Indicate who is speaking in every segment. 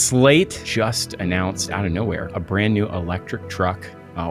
Speaker 1: Slate just announced out of nowhere a brand new electric truck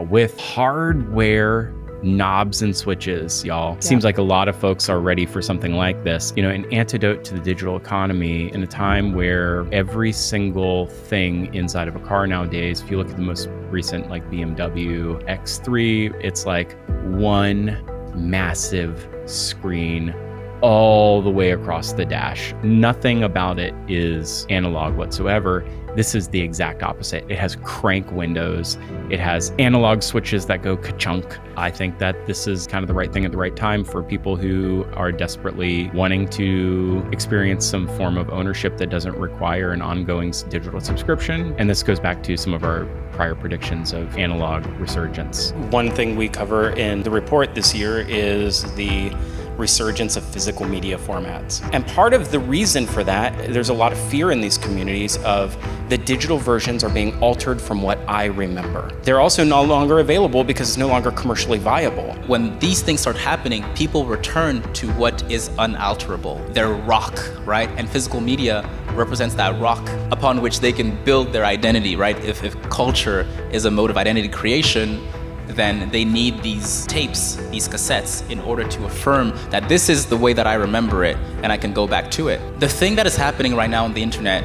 Speaker 1: with hardware knobs and switches, y'all. Yeah. Seems like a lot of folks are ready for something like this. You know, an antidote to the digital economy in a time where every single thing inside of a car nowadays, if you look at the most recent like BMW X3, it's like one massive screen all the way across the dash. Nothing about it is analog whatsoever. This is the exact opposite. It has crank windows. It has analog switches that go ka-chunk. I think that this is kind of the right thing at the right time for people who are desperately wanting to experience some form of ownership that doesn't require an ongoing digital subscription. And this goes back to some of our prior predictions of analog resurgence.
Speaker 2: One thing we cover in the report this year is the resurgence of physical media formats. And part of the reason for that, there's a lot of fear in these communities of the digital versions are being altered from what I remember. They're also no longer available because it's no longer commercially viable.
Speaker 3: When these things start happening, people return to what is unalterable, their rock, right? And physical media represents that rock upon which they can build their identity, right? If culture is a mode of identity creation, then they need these tapes, these cassettes, in order to affirm that this is the way that I remember it and I can go back to it. The thing that is happening right now on the internet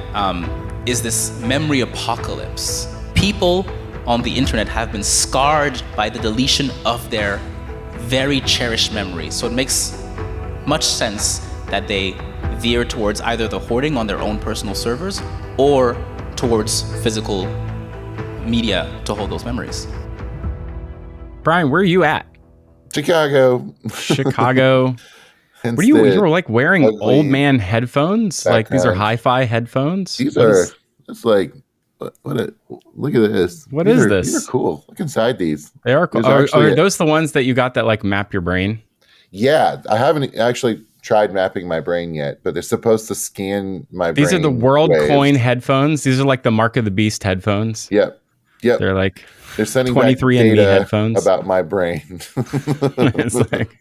Speaker 3: is this memory apocalypse. People on the internet have been scarred by the deletion of their very cherished memories. So it makes much sense that they veer towards either the hoarding on their own personal servers or towards physical media to hold those memories.
Speaker 1: Brian, where are you at?
Speaker 4: Chicago.
Speaker 1: What are you were like wearing old man headphones? Like these are hi-fi headphones?
Speaker 4: It's like, look at this.
Speaker 1: What is this?
Speaker 4: These are cool. Look inside these.
Speaker 1: They are cool. Are those the ones that you got that like map your brain?
Speaker 4: Yeah, I haven't actually tried mapping my brain yet, but they're supposed to scan my brain.
Speaker 1: These are the WorldCoin headphones. These are like the Mark of the Beast headphones.
Speaker 4: Yep.
Speaker 1: They're like
Speaker 4: they're sending
Speaker 1: 23andMe headphones
Speaker 4: about my brain.
Speaker 1: It's like,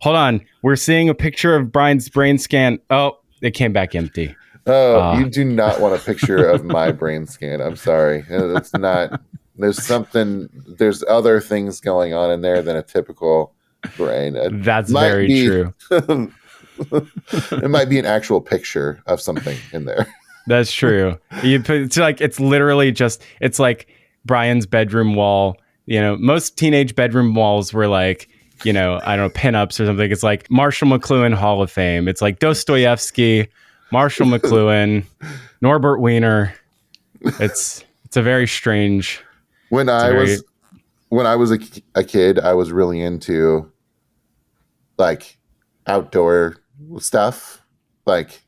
Speaker 1: hold on. We're seeing a picture of Brian's brain scan. Oh, it came back empty.
Speaker 4: Oh, you do not want a picture of my brain scan. I'm sorry. It's not. There's other things going on in there than a typiple brain.
Speaker 1: That's very true.
Speaker 4: It might be an actual picture of something in there.
Speaker 1: That's true. It's literally just, it's like Brian's bedroom wall. You know, most teenage bedroom walls were like, you know, I don't know, pinups or something. It's like Marshall McLuhan Hall of Fame. It's like Dostoevsky, Marshall McLuhan, Norbert Wiener. It's a very strange.
Speaker 4: When I was a kid, I was really into like outdoor stuff, like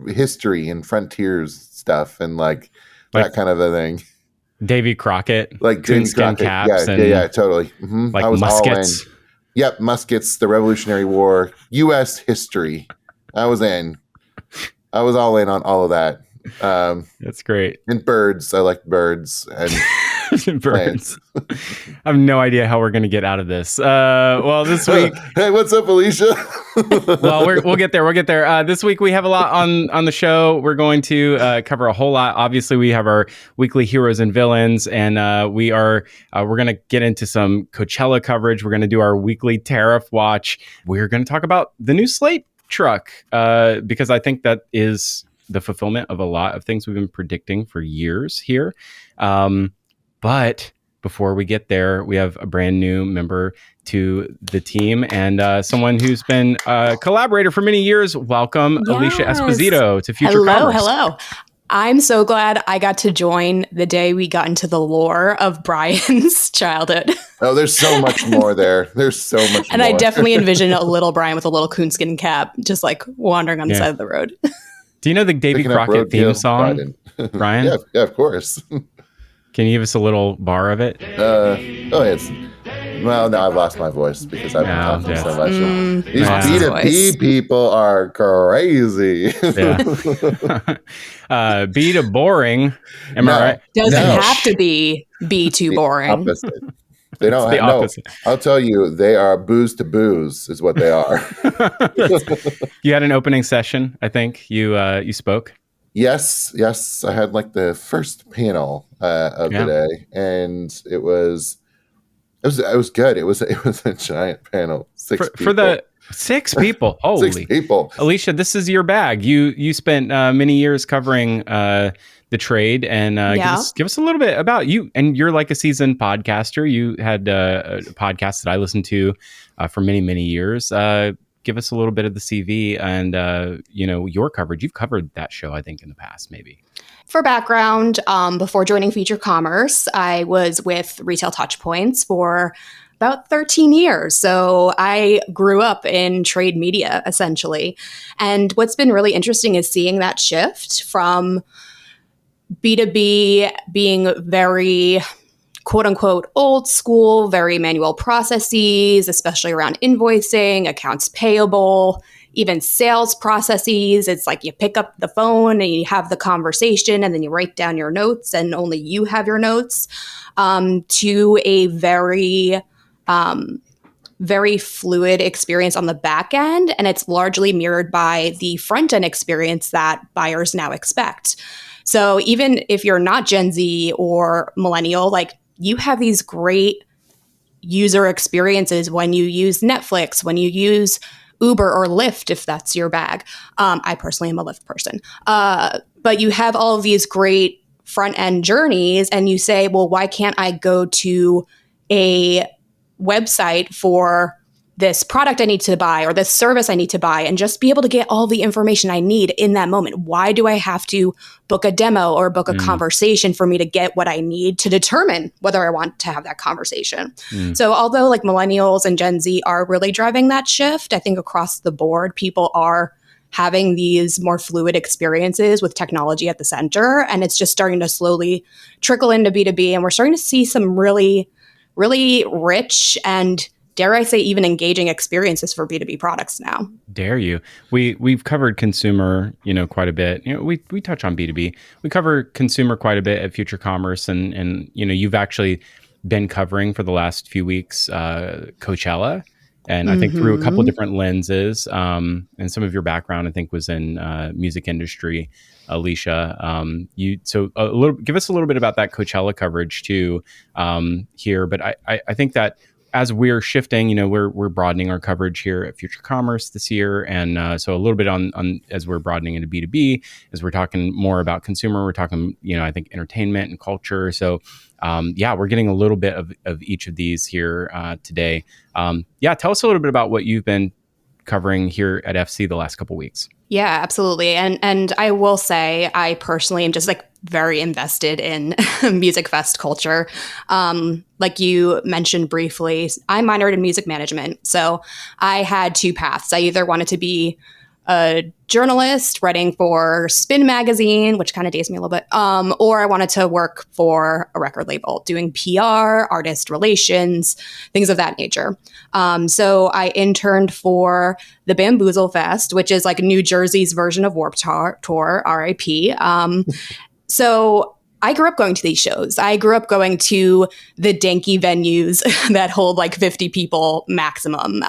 Speaker 4: history and frontiers stuff, and like that kind of a thing.
Speaker 1: Davy Crockett,
Speaker 4: like
Speaker 1: coonskin caps,
Speaker 4: yeah, totally. Mm-hmm.
Speaker 1: Like
Speaker 4: I was
Speaker 1: muskets.
Speaker 4: All in. Yep, muskets, the Revolutionary War, U.S. history. I was all in on all of that.
Speaker 1: That's great.
Speaker 4: And birds. I like birds and
Speaker 1: birds. I have no idea how we're going to get out of this. Well, this week.
Speaker 4: Hey, what's up, Alicia?
Speaker 1: Well, we'll get there. We'll get there. This week we have a lot on the show. We're going to cover a whole lot. Obviously, we have our weekly heroes and villains, and we're going to get into some Coachella coverage. We're going to do our weekly Tariff watch. We're going to talk about the new Slate truck because I think that is the fulfillment of a lot of things we've been predicting for years here. But before we get there, we have a brand new member to the team and someone who's been a collaborator for many years. Welcome, yes. Alicia Esposito to Future Commerce.
Speaker 5: Hello. I'm so glad I got to join the day we got into the lore of Brian's childhood.
Speaker 4: Oh, there's so much more there. There's so much
Speaker 5: and
Speaker 4: more.
Speaker 5: I definitely envision a little Brian with a little coonskin cap, just like wandering on the side of the road.
Speaker 1: Do you know the Davy Crockett theme song, Brian?
Speaker 4: Yeah, of course.
Speaker 1: Can you give us a little bar of it?
Speaker 4: Well, now I've lost my voice because I've been talking so much. These B2B people are crazy.
Speaker 1: B to boring. Am I right?
Speaker 5: Doesn't have to be B too boring.
Speaker 4: Opposite. They don't. No, I'll tell you, they are booze to booze is what they are.
Speaker 1: You had an opening session, I think. You spoke.
Speaker 4: Yes, I had like the first panel of the day, and it was good. It was a giant panel.
Speaker 1: For the 6 people. Holy
Speaker 4: 6 people.
Speaker 1: Alicia, this is your bag. You spent many years covering the trade, and give us a little bit about you. And you're like a seasoned podcaster. You had a podcast that I listened to for many years. Give us a little bit of the CV and your coverage. You've covered that show, I think, in the past, maybe.
Speaker 5: For background, before joining Feature Commerce, I was with Retail Touchpoints for about 13 years. So I grew up in trade media, essentially. And what's been really interesting is seeing that shift from B2B being very quote unquote old school, very manual processes, especially around invoicing, accounts payable, even sales processes. It's like you pick up the phone and you have the conversation and then you write down your notes and only you have your notes, to a very fluid experience on the back end. And it's largely mirrored by the front end experience that buyers now expect. So even if you're not Gen Z or millennial, like you have these great user experiences when you use Netflix, when you use Uber or Lyft, if that's your bag. I personally am a Lyft person. But you have all of these great front end journeys and you say, well, why can't I go to a website for this product I need to buy or this service I need to buy and just be able to get all the information I need in that moment? Why do I have to book a demo or book a conversation for me to get what I need to determine whether I want to have that conversation? So although like millennials and Gen Z are really driving that shift, I think across the board, people are having these more fluid experiences with technology at the center. And it's just starting to slowly trickle into B2B. And we're starting to see some really, really rich and, dare I say, even engaging experiences for B2B products now.
Speaker 1: Dare you? We've covered consumer, quite a bit. We touch on B2B. We cover consumer quite a bit at Future Commerce, and you've actually been covering for the last few weeks Coachella, and I think through a couple of different lenses. And some of your background, I think, was in music industry. Alicia, give us a little bit about that Coachella coverage too here. But I think that as we're shifting, we're broadening our coverage here at Future Commerce this year. And so a little bit on as we're broadening into B2B, as we're talking more about consumer, we're talking, I think entertainment and culture. So we're getting a little bit of each of these here today. Tell us a little bit about what you've been covering here at FC the last couple of weeks.
Speaker 5: Yeah, absolutely. And I will say, I personally am just like very invested in music fest culture. Like you mentioned briefly, I minored in music management. So I had 2 paths. I either wanted to be a journalist writing for Spin magazine, which kind of dates me a little bit, or I wanted to work for a record label doing PR, artist relations, things of that nature. So I interned for the Bamboozle Fest, which is like New Jersey's version of Warped Tour, RIP. So I grew up going to these shows. I grew up going to the danky venues that hold like 50 people maximum,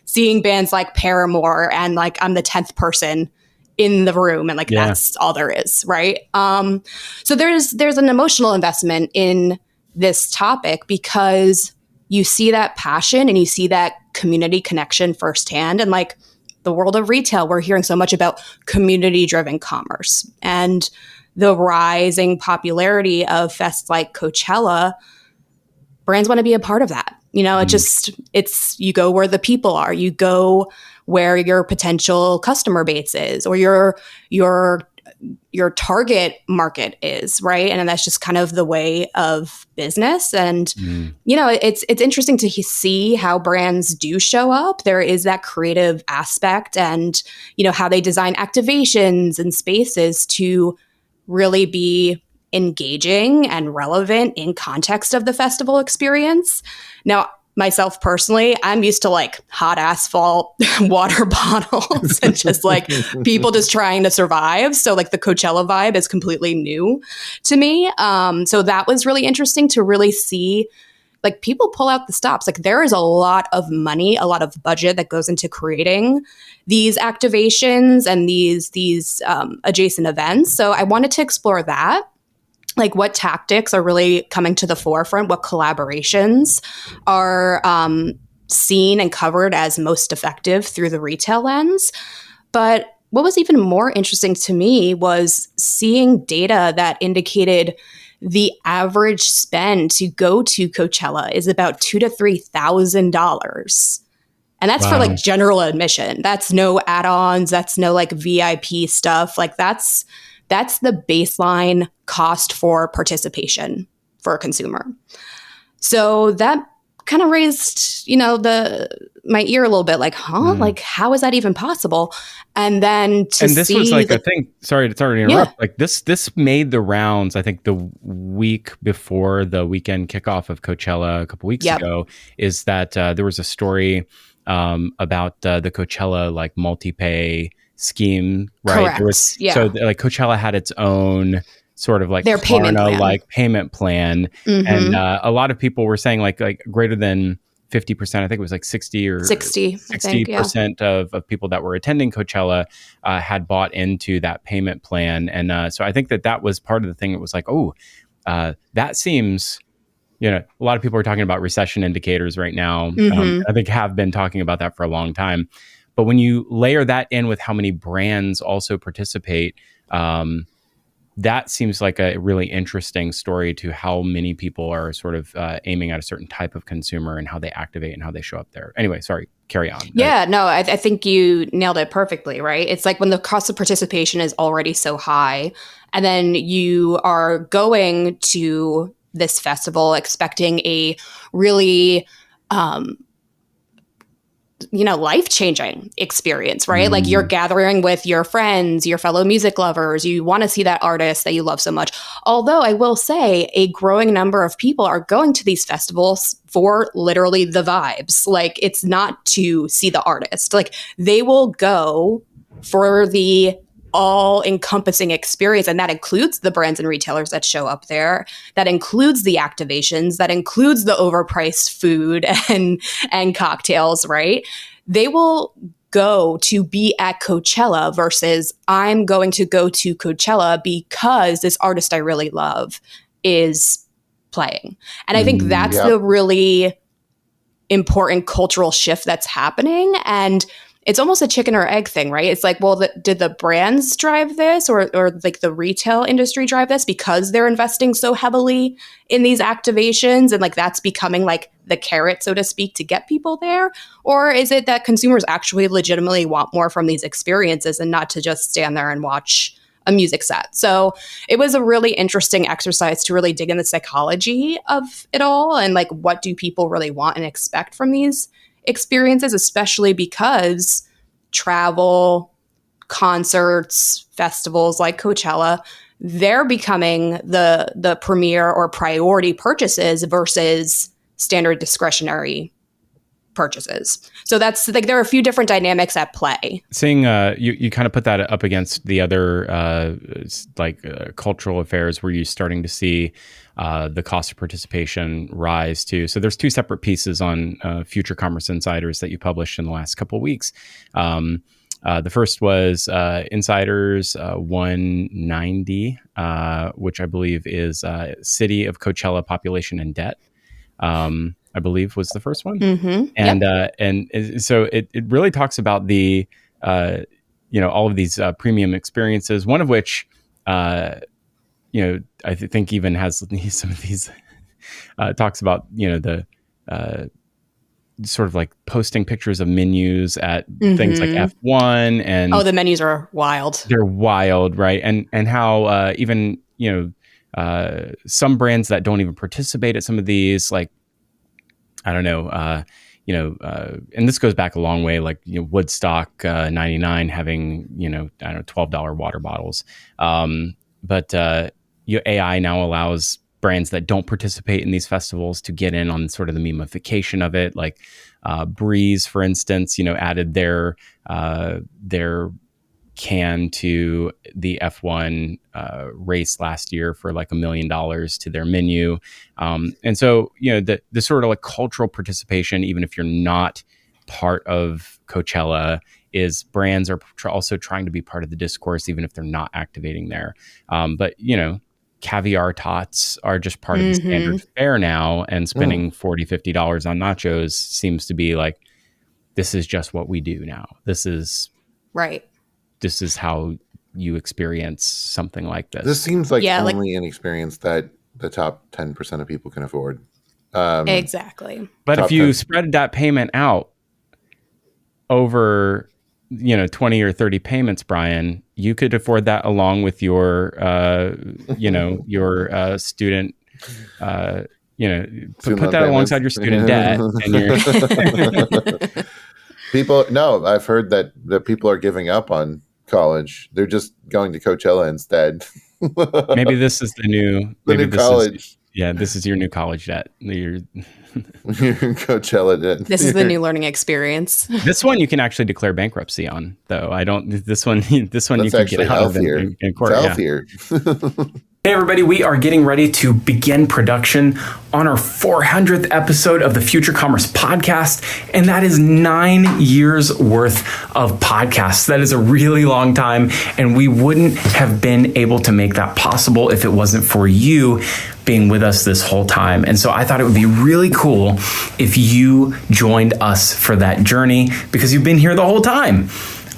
Speaker 5: seeing bands like Paramore, and like I'm the 10th person in the room, and like that's all there is, right? So there's an emotional investment in this topic because you see that passion and you see that community connection firsthand. And like the world of retail, we're hearing so much about community-driven commerce and the rising popularity of fests like Coachella. Brands want to be a part of that. It's you go where the people are. You go where your potential customer base is, or your target market is, right? And that's just kind of the way of business. And it's interesting to see how brands do show up. There is that creative aspect, and how they design activations and spaces to really be engaging and relevant in context of the festival experience. Now, myself personally, I'm used to like hot asphalt water bottles and just like people just trying to survive. So like the Coachella vibe is completely new to me. So that was really interesting to really see like people pull out the stops. Like there is a lot of money, a lot of budget that goes into creating these activations and these adjacent events. So I wanted to explore that. Like what tactics are really coming to the forefront, what collaborations are seen and covered as most effective through the retail lens. But what was even more interesting to me was seeing data that indicated the average spend to go to Coachella is about $2,000 to $3,000. And that's for like general admission. That's no add-ons. That's no like VIP stuff. Like that's the baseline cost for participation for a consumer. So that kind of raised, my ear a little bit, like, like how is that even possible? And then
Speaker 1: this was like, I think, sorry to interrupt. Yeah. Like this made the rounds, I think the week before the weekend kickoff of Coachella a couple weeks ago, is that there was a story about the Coachella like multi-pay scheme, right?
Speaker 5: Correct.
Speaker 1: There was, so like Coachella had its own sort of like
Speaker 5: their payment plan.
Speaker 1: Like payment plan. And a lot of people were saying like greater than 50%, I think it was like 60% of people that were attending Coachella had bought into that payment plan. And so I think that was part of the thing. It was like, that seems, a lot of people are talking about recession indicators right now. I think have been talking about that for a long time. But when you layer that in with how many brands also participate, that seems like a really interesting story to how many people are sort of aiming at a certain type of consumer and how they activate and how they show up there. Anyway, sorry, carry on.
Speaker 5: Yeah, no, I think you nailed it perfectly, right? It's like when the cost of participation is already so high, and then you are going to this festival expecting a really life-changing experience, right? Like you're gathering with your friends, your fellow music lovers. You want to see that artist that you love so much. Although I will say a growing number of people are going to these festivals for literally the vibes. Like it's not to see the artist. Like they will go for the all-encompassing experience, and that includes the brands and retailers that show up there. That includes the activations. That includes the overpriced food and cocktails, right? They will go to be at Coachella versus I'm going to go to Coachella because this artist I really love is playing. And I think that's the really important cultural shift that's happening. And it's almost a chicken or egg thing, right? It's like, well, did the brands drive this or like the retail industry drive this because they're investing so heavily in these activations and like that's becoming like the carrot, so to speak, to get people there? Or is it that consumers actually legitimately want more from these experiences and not to just stand there and watch a music set? So it was a really interesting exercise to really dig in the psychology of it all and like what do people really want and expect from these experiences, especially because travel, concerts, festivals like Coachella, they're becoming the premier or priority purchases versus standard discretionary purchases. So that's like there are a few different dynamics at play.
Speaker 1: Seeing you kind of put that up against the other cultural affairs where you're starting to see the cost of participation rise too. So there's two separate pieces on Future Commerce Insiders that you published in the last couple of weeks. The first was Insiders 190, which I believe is City of Coachella Population and Debt. I believe was the first one. And so it really talks about the, all of these premium experiences, one of which, I think even has some of these talks about, the sort of like posting pictures of menus at things like F1 and
Speaker 5: the menus are wild.
Speaker 1: They're wild, right? And how even, some brands that don't even participate at some of these, like, I don't know, and this goes back a long way, like, Woodstock 99 having, $12 water bottles. But AI now allows brands that don't participate in these festivals to get in on sort of the memification of it. Like Breeze, for instance, added their can to the F1 race last year for like $1 million to their menu. And so, the sort of like cultural participation, even if you're not part of Coachella, is brands are also trying to be part of the discourse, even if they're not activating there. But, caviar tots are just part of the standard fare now, and spending $40, $50 on nachos seems to be like, this is just what we do now. This is how you experience something like this.
Speaker 4: This seems like only an experience that the top 10% of people can afford.
Speaker 5: Exactly.
Speaker 1: But if you spread that payment out over 20 or 30 payments, Brian, you could afford that along with your your student put that alongside your student debt and your
Speaker 4: I've heard that people are giving up on college. They're just going to Coachella instead.
Speaker 1: Maybe this is the new
Speaker 4: college.
Speaker 1: This is your new college debt. Your
Speaker 4: Coachella debt.
Speaker 5: This is the new learning experience.
Speaker 1: This one you can actually declare bankruptcy on, though. This one you can get out of in court.
Speaker 4: It's healthier.
Speaker 2: Hey everybody, we are getting ready to begin production on our 400th episode of the Future Commerce podcast, and that is 9 years worth of podcasts. That is a really long time, and we wouldn't have been able to make that possible if it wasn't for you being with us this whole time. And so I thought it would be really cool if you joined us for that journey, because you've been here the whole time.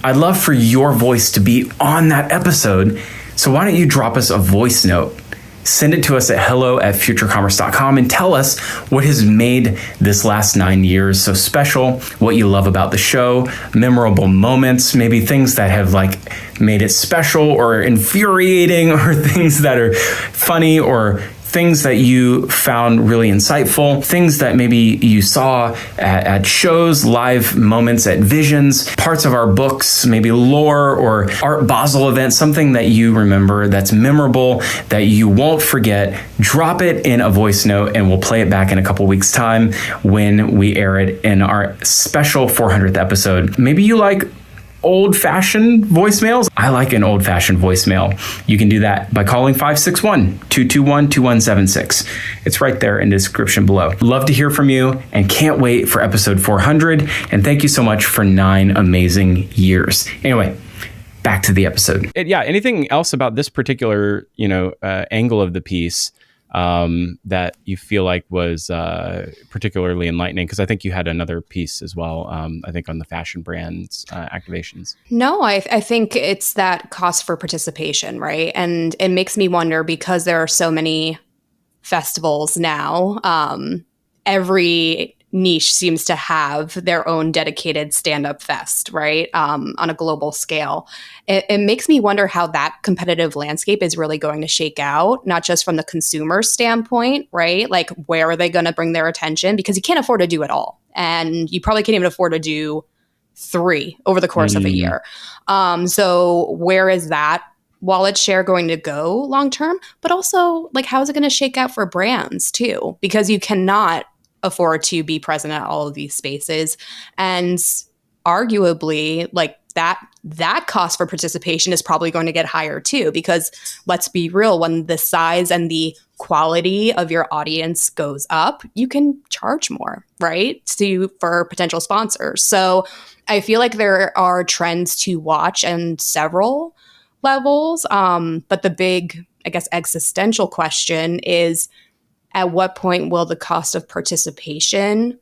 Speaker 2: I'd love for your voice to be on that episode. So why don't you drop us a voice note? Send it to us at hello@futurecommerce.com and tell us what has made this last 9 years so special, what you love about the show, memorable moments, maybe things that have like made it special or infuriating, or things that are funny, or things that you found really insightful, things that maybe you saw at shows, live moments at Visions, parts of our books, maybe lore or Art Basel events, something that you remember that's memorable, that you won't forget. Drop it in a voice note and we'll play it back in a couple weeks' time when we air it in our special 400th episode. Maybe you like old-fashioned voicemails. I like an old-fashioned voicemail. You can do that by calling 561-221-2176. It's right there in the description below. Love to hear from you and can't wait for episode 400. And thank you so much for 9 amazing years. Anyway, back to the episode.
Speaker 1: Anything else about this particular, angle of the piece that you feel like was particularly enlightening? Because I think you had another piece as well, I think on the fashion brands activations.
Speaker 5: No, I think it's that cost for participation, right? And it makes me wonder, because there are so many festivals now, every niche seems to have their own dedicated stand-up fest, right? On a global scale. It makes me wonder how that competitive landscape is really going to shake out, not just from the consumer standpoint, right? Like, where are they going to bring their attention? Because you can't afford to do it all. And you probably can't even afford to do 3 over the course of a year. So where is that wallet share going to go long-term? But also, like, how is it going to shake out for brands too? Because you cannot afford to be present at all of these spaces. And arguably, like, that cost for participation is probably going to get higher too, because let's be real, when the size and the quality of your audience goes up, you can charge more, right? For potential sponsors. So I feel like there are trends to watch on several levels. But the big, I guess, existential question is, at what point will the cost of participation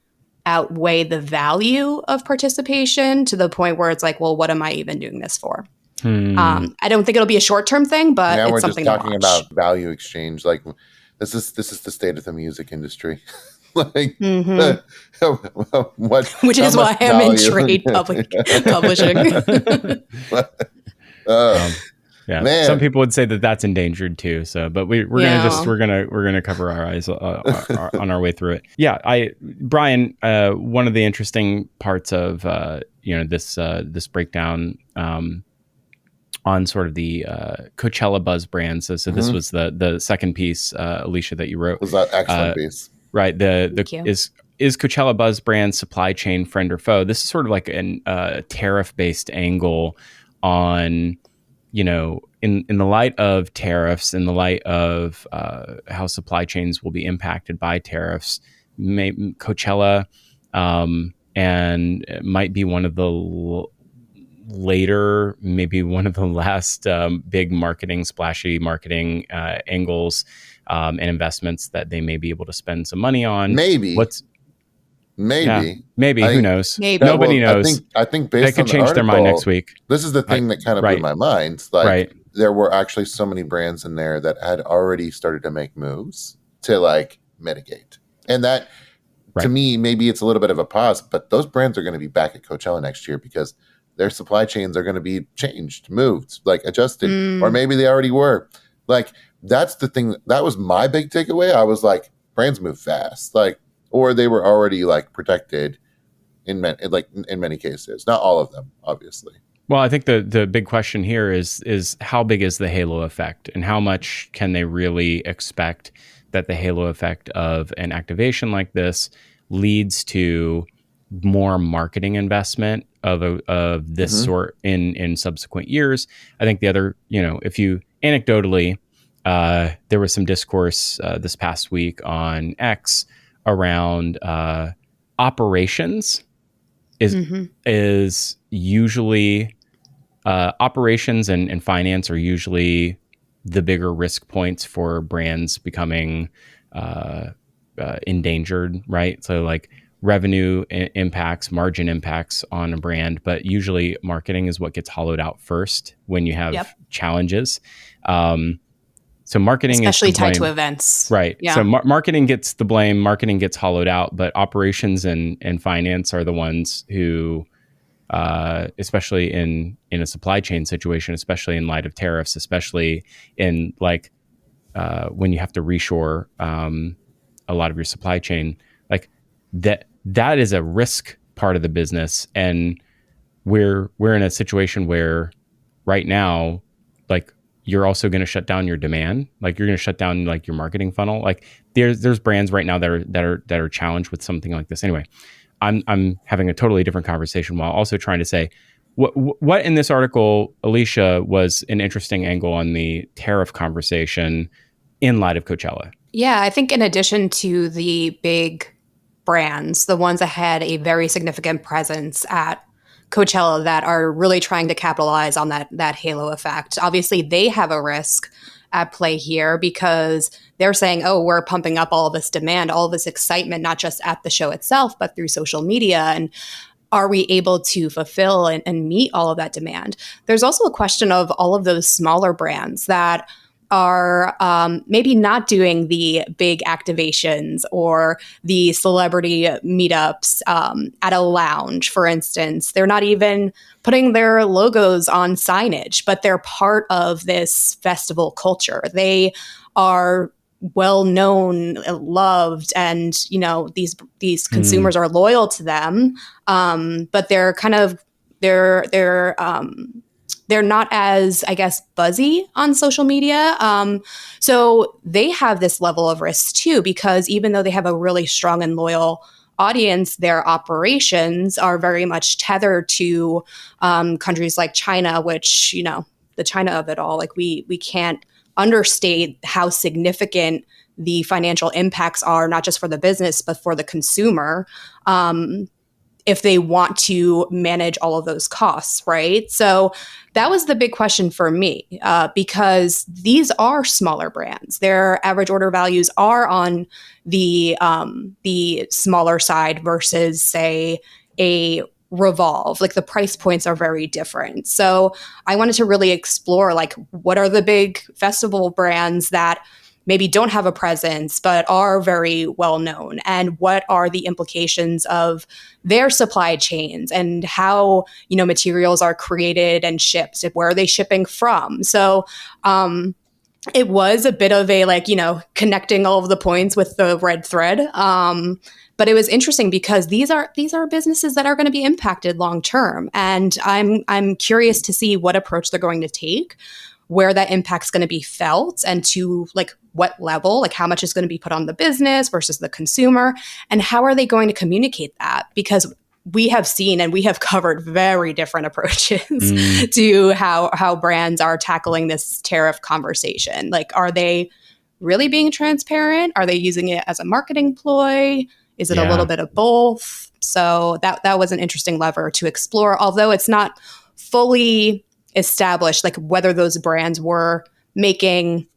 Speaker 5: outweigh the value of participation, to the point where it's like, well, what am I even doing this for? I don't think it'll be a short-term thing, but it's something to watch.
Speaker 4: We're just talking about value exchange. Like, this is the state of the music industry. Like,
Speaker 5: which is why I'm in trade publishing.
Speaker 1: Yeah,
Speaker 4: man.
Speaker 1: Some people would say that that's endangered too. So, but we're gonna cover our eyes on our way through it. Yeah, Brian, one of the interesting parts of this breakdown on sort of the Coachella buzz brands. So this was the second piece, Alicia, that you wrote.
Speaker 4: Was that excellent piece?
Speaker 1: Right. Is Coachella buzz brand supply chain friend or foe? This is sort of like a tariff based angle on, in the light of tariffs, in the light of how supply chains will be impacted by tariffs, Coachella, and it might be one of the later, maybe one of the last big splashy marketing angles and investments that they may be able to spend some money on.
Speaker 4: Maybe.
Speaker 1: Who knows?
Speaker 5: Maybe.
Speaker 1: Nobody knows.
Speaker 4: I think based
Speaker 1: they could
Speaker 4: on the
Speaker 1: change their mind
Speaker 4: article,
Speaker 1: next week.
Speaker 4: This is the thing that kind of blew my mind. There were actually so many brands in there that had already started to make moves to mitigate. And that, to me, maybe it's a little bit of a pause, but those brands are going to be back at Coachella next year because their supply chains are going to be changed, moved, adjusted, or maybe they already were. That's the thing. That was my big takeaway. I was like, brands move fast, or they were already protected in many cases. Not all of them, obviously.
Speaker 1: Well, I think the big question here is how big is the halo effect, and how much can they really expect that the halo effect of an activation like this leads to more marketing investment of this sort in subsequent years. I think the other, if you anecdotally, there was some discourse this past week on X around operations is usually operations and finance are usually the bigger risk points for brands becoming endangered, right? So revenue impacts, margin impacts on a brand, but usually marketing is what gets hollowed out first when you have challenges. So marketing
Speaker 5: especially
Speaker 1: is
Speaker 5: tied to events.
Speaker 1: Right.
Speaker 5: Yeah.
Speaker 1: So marketing gets the blame, marketing gets hollowed out, but operations and finance are the ones who, especially in a supply chain situation, especially in light of tariffs, especially in when you have to reshore a lot of your supply chain, that is a risk part of the business. And we're in a situation where right now, you're also going to shut down your demand. You're going to shut down your marketing funnel. There's brands right now that are challenged with something like this. Anyway, I'm having a totally different conversation while also trying to say what in this article, Alicia, was an interesting angle on the tariff conversation in light of Coachella.
Speaker 5: Yeah, I think in addition to the big brands, the ones that had a very significant presence at Coachella that are really trying to capitalize on that halo effect. Obviously, they have a risk at play here because they're saying, oh, we're pumping up all of this demand, all of this excitement, not just at the show itself, but through social media. And are we able to fulfill and meet all of that demand? There's also a question of all of those smaller brands that are maybe not doing the big activations or the celebrity meetups at a lounge, for instance. They're not even putting their logos on signage, but they're part of this festival culture. They are well known, loved, and these consumers are loyal to them. But they're kind of they're not as, I guess, buzzy on social media. So they have this level of risk too, because even though they have a really strong and loyal audience, their operations are very much tethered to countries like China, which, the China of it all, we can't understate how significant the financial impacts are, not just for the business, but for the consumer. If they want to manage all of those costs, right? So that was the big question for me, because these are smaller brands. Their average order values are on the smaller side versus, say, a Revolve. The price points are very different. So I wanted to really explore, what are the big festival brands that maybe don't have a presence, but are very well known? And what are the implications of their supply chains and how, materials are created and shipped? Where are they shipping from? So it was a bit of a, connecting all of the points with the red thread. But it was interesting because these are businesses that are going to be impacted long term. And I'm curious to see what approach they're going to take, where that impact's going to be felt, and to what level, how much is going to be put on the business versus the consumer, and how are they going to communicate that? Because we have seen and we have covered very different approaches to how brands are tackling this tariff conversation. Like, are they really being transparent? Are they using it as a marketing ploy? Is it a little bit of both? So that was an interesting lever to explore, although it's not fully established, like whether those brands were making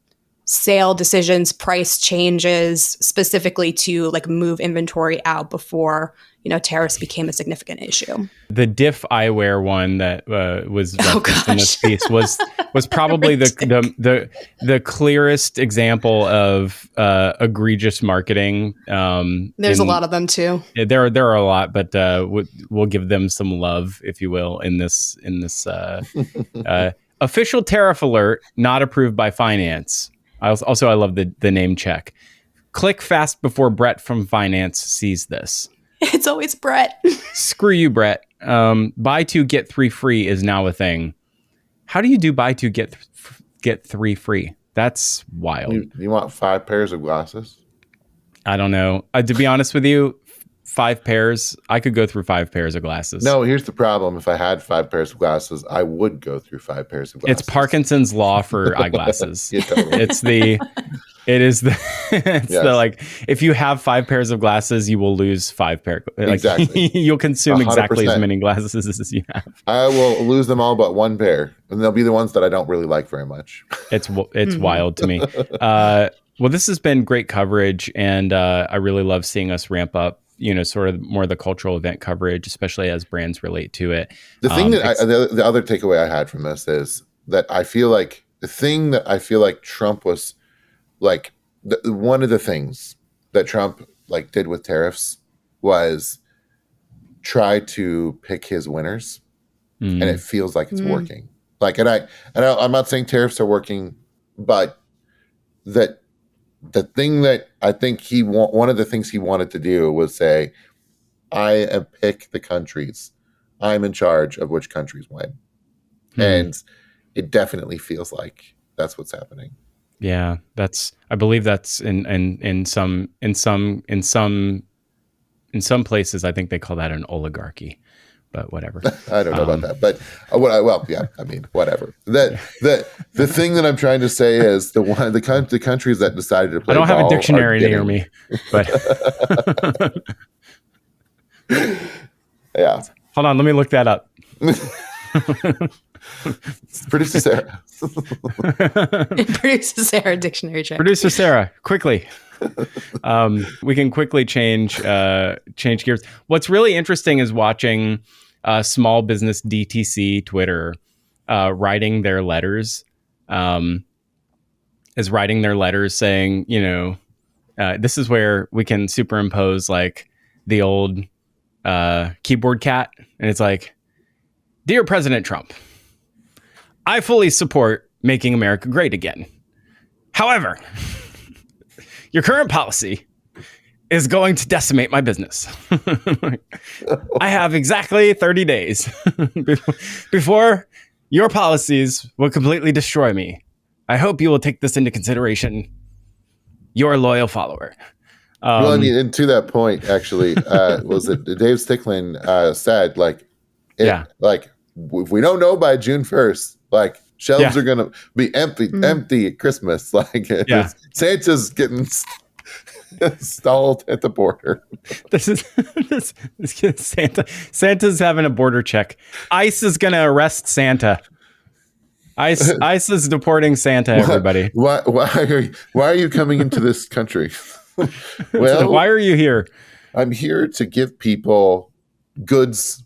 Speaker 5: sale decisions, price changes specifically to like move inventory out before, tariffs became a significant issue.
Speaker 1: The Diff eyewear one that was referenced in this piece was probably the clearest example of egregious marketing.
Speaker 5: There's a lot of them too.
Speaker 1: There are a lot, but we'll give them some love, if you will, in this official tariff alert, not approved by finance. I love the name check. Click fast before Brett from finance sees this.
Speaker 5: It's always Brett.
Speaker 1: Screw you, Brett. Buy 2, get 3 free is now a thing. How do you do buy 2, get 3 free? That's wild.
Speaker 4: You want 5 pairs of glasses?
Speaker 1: I don't know. To be honest with you, 5 pairs, I could go through 5 pairs of glasses.
Speaker 4: No, here's the problem. If I had 5 pairs of glasses, I would go through 5 pairs of glasses.
Speaker 1: It's Parkinson's law for eyeglasses.
Speaker 4: Yeah, totally.
Speaker 1: Like, if you have 5 pairs of glasses, you will lose 5 pairs. Like,
Speaker 4: exactly.
Speaker 1: You'll consume
Speaker 4: 100%.
Speaker 1: exactly as many glasses as you have.
Speaker 4: I will lose them all but 1 pair. And they'll be the ones that I don't really like very much.
Speaker 1: It's wild to me. Well, this has been great coverage, and I really love seeing us ramp up, sort of more of the cultural event coverage, especially as brands relate to it.
Speaker 4: The thing the other takeaway I had from this is that I feel like Trump was like, one of the things that Trump like did with tariffs was try to pick his winners, and it feels like it's working. Like, and I'm not saying tariffs are working, but that the thing that I think one of the things he wanted to do was say, I pick the countries. I'm in charge of which countries win. And it definitely feels like that's what's happening.
Speaker 1: Yeah, I believe that's in some places, I think they call that an oligarchy, but whatever.
Speaker 4: I don't know about that, but whatever. The thing that I'm trying to say is the countries that decided to play.
Speaker 1: I don't have a dictionary near me, but
Speaker 4: yeah.
Speaker 1: Hold on, let me look that up.
Speaker 4: Producer Sarah.
Speaker 5: Producer Sarah dictionary check.
Speaker 1: Producer Sarah, quickly. We can quickly change gears. What's really interesting is watching small business DTC Twitter writing their letters. Writing their letters saying, this is where we can superimpose like the old keyboard cat, and it's like, Dear President Trump, I fully support making America great again. However, your current policy is going to decimate my business. I have exactly 30 days before your policies will completely destroy me. I hope you will take this into consideration. Your loyal follower.
Speaker 4: Well, and to that point, actually, was it Dave Sticklin said, like, like, if we don't know by June 1st, like, shelves are going to be empty at Christmas. Like, Santa's getting stalled at the border.
Speaker 1: Santa's having a border check. ICE is going to arrest Santa. ICE is deporting Santa, everybody.
Speaker 4: Why are you coming into this country? Well,
Speaker 1: why are you here?
Speaker 4: I'm here to give people goods.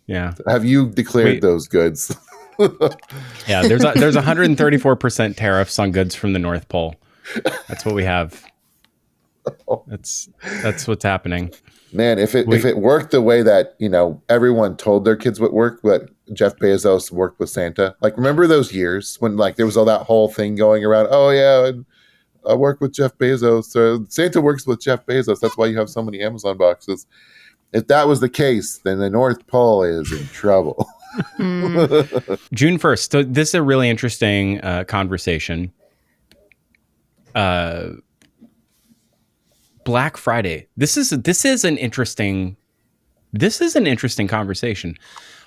Speaker 1: Yeah.
Speaker 4: Have you declared those goods?
Speaker 1: Yeah, there's 134% tariffs on goods from the North Pole. That's what we have. That's what's happening.
Speaker 4: Man, if it worked the way that, everyone told their kids would work, but Jeff Bezos worked with Santa. Like, remember those years when like there was all that whole thing going around? Oh yeah, I work with Jeff Bezos. Santa works with Jeff Bezos. That's why you have so many Amazon boxes. If that was the case, then the North Pole is in trouble.
Speaker 1: June 1st. So this is a really interesting conversation. Black Friday. This is an interesting This is an interesting conversation.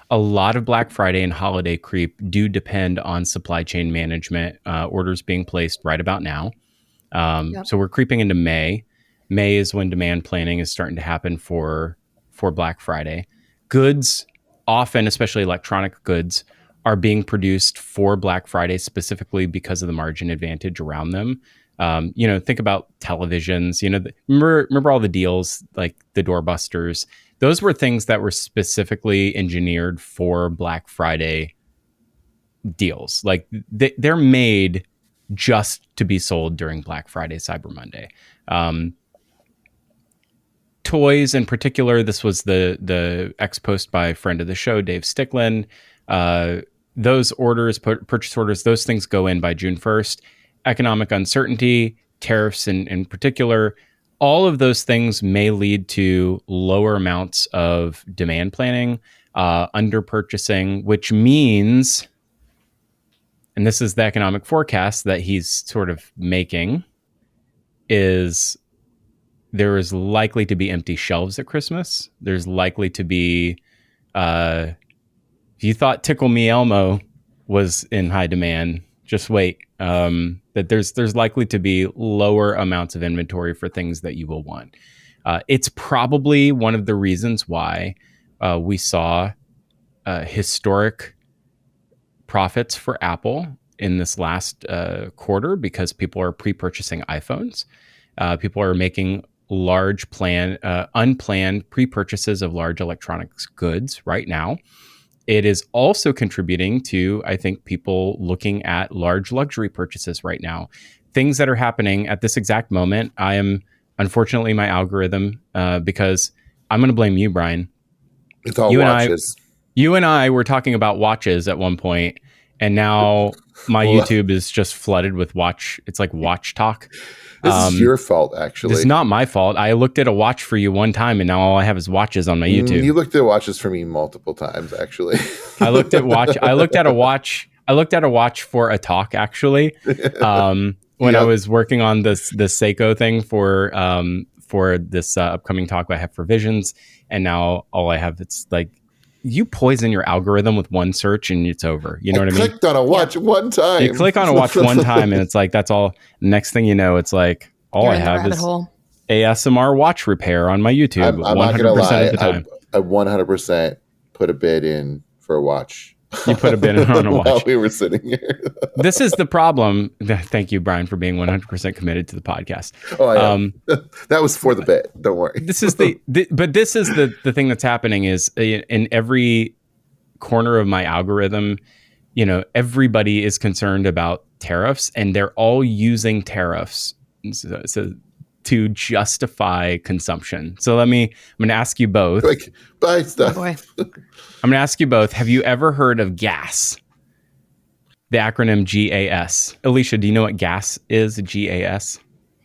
Speaker 1: A lot of Black Friday and holiday creep do depend on supply chain management, orders being placed right about now. So we're creeping into May. May is when demand planning is starting to happen for Black Friday. Goods, often, especially electronic goods, are being produced for Black Friday specifically because of the margin advantage around them. Think about televisions. Remember all the deals like the doorbusters. Those were things that were specifically engineered for Black Friday deals. Like they're made just to be sold during Black Friday, Cyber Monday. Toys in particular, this was the X post by a friend of the show, Dave Sticklin. Those orders, purchase orders, those things go in by June 1st. Economic uncertainty, tariffs in particular, all of those things may lead to lower amounts of demand planning, under purchasing, which means, and this is the economic forecast that he's sort of making, is there is likely to be empty shelves at Christmas. There's likely to be, if you thought Tickle Me Elmo was in high demand, just wait. That there's likely to be lower amounts of inventory for things that you will want. It's probably one of the reasons why we saw historic profits for Apple in this last quarter, because people are pre-purchasing iPhones. People are making large unplanned pre-purchases of large electronics goods right now. It is also contributing to, I think, people looking at large luxury purchases right now. Things that are happening at this exact moment. I am, unfortunately, my algorithm, because I'm going to blame you, Brian.
Speaker 4: It's all watches.
Speaker 1: You and I were talking about watches at one point, and now my YouTube is just flooded with watch. It's like watch talk.
Speaker 4: This is your fault, actually.
Speaker 1: It's not my fault. I looked at a watch for you one time, and now all I have is watches on my YouTube.
Speaker 4: You looked at watches for me multiple times, actually.
Speaker 1: I looked at a watch for a talk, actually. When I was working on the Seiko thing for this upcoming talk I have for Visions, and now all I have, it's like, you poison your algorithm with one search and it's over. You know what I mean?
Speaker 4: Clicked on a watch one time.
Speaker 1: You click on a watch one time and it's like, that's all. Next thing you know, it's like, all I have is ASMR watch repair on my YouTube.
Speaker 4: I'm not going to lie. Of the time. I 100% put a bid in for a watch.
Speaker 1: You put a bid in on a watch.
Speaker 4: While we were sitting here.
Speaker 1: This is the problem. Thank you, Brian, for being 100% committed to the podcast.
Speaker 4: Oh, I am. That was for the bit. Don't worry.
Speaker 1: This is but this is the thing that's happening is in every corner of my algorithm, everybody is concerned about tariffs, and they're all using tariffs to justify consumption. So I'm going to ask you both.
Speaker 4: Like, buy stuff.
Speaker 5: Oh boy.
Speaker 1: I'm going to ask you both. Have you ever heard of GAS? The acronym GAS. Alicia, do you know what GAS is? GAS?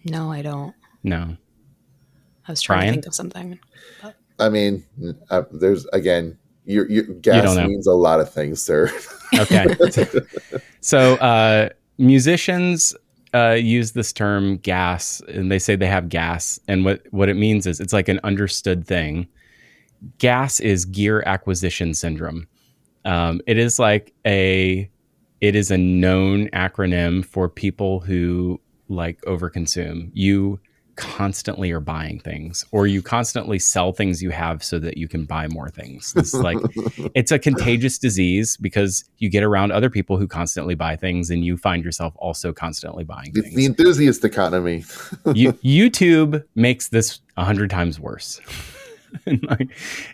Speaker 5: No, I don't.
Speaker 1: No.
Speaker 5: I was trying to think of something. But.
Speaker 4: I mean, there's, again, your GAS means a lot of things, sir.
Speaker 1: Okay. So musicians use this term GAS, and they say they have GAS. And what it means is it's like an understood thing. GAS is gear acquisition syndrome. It is a known acronym for people who like overconsume. You constantly are buying things, or you constantly sell things you have so that you can buy more things. This is like, it's a contagious disease because you get around other people who constantly buy things, and you find yourself also constantly buying things.
Speaker 4: It's the enthusiast economy.
Speaker 1: YouTube makes this 100 times worse.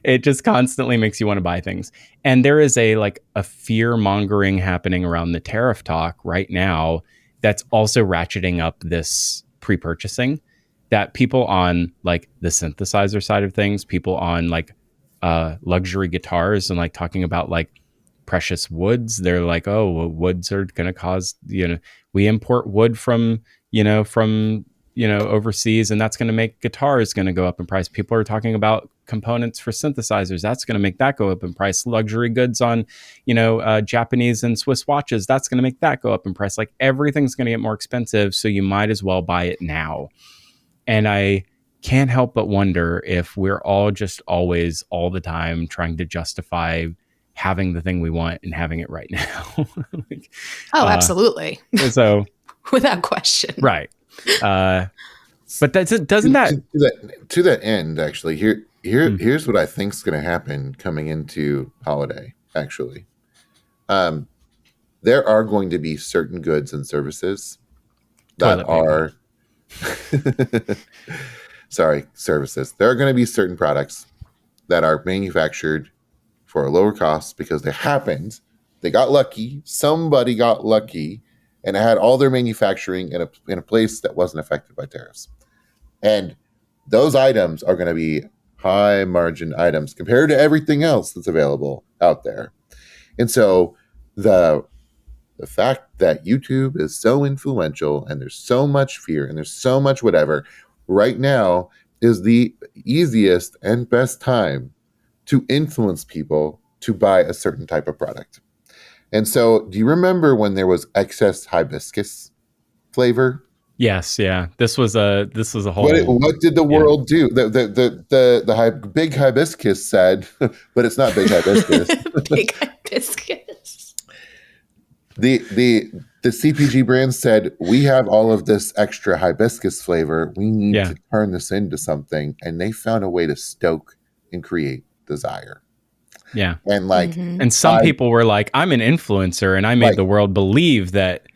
Speaker 1: It just constantly makes you want to buy things. And there is a fear mongering happening around the tariff talk right now that's also ratcheting up this pre-purchasing, that people on like the synthesizer side of things, people on like luxury guitars and like talking about like precious woods. They're like, oh, well, woods are going to cause, we import wood from overseas, and that's going to make guitars going to go up in price. People are talking about components for synthesizers. That's going to make that go up in price. Luxury goods on, Japanese and Swiss watches. That's going to make that go up in price. Like everything's going to get more expensive. So you might as well buy it now. And I can't help but wonder if we're all just always, all the time, trying to justify having the thing we want and having it right now.
Speaker 5: Absolutely.
Speaker 1: So,
Speaker 5: without question,
Speaker 1: right. But doesn't
Speaker 4: to that end, actually, here's what I think is going to happen coming into holiday. Actually, there are going to be certain goods and services that are services. There are going to be certain products that are manufactured for a lower cost because they got lucky. Somebody got lucky and had all their manufacturing in a place that wasn't affected by tariffs. And those items are going to be high margin items compared to everything else that's available out there. And so the fact that YouTube is so influential and there's so much fear and there's so much whatever right now is the easiest and best time to influence people to buy a certain type of product. And so do you remember when there was excess hibiscus flavor?
Speaker 1: Yes, yeah. This was a whole.
Speaker 4: What did the world do? The big hibiscus said, but it's not big hibiscus.
Speaker 5: Big hibiscus.
Speaker 4: The CPG brand said, we have all of this extra hibiscus flavor. We need to turn this into something, and they found a way to stoke and create desire.
Speaker 1: Yeah,
Speaker 4: and
Speaker 1: and some people were like, I'm an influencer, and I made the world believe that.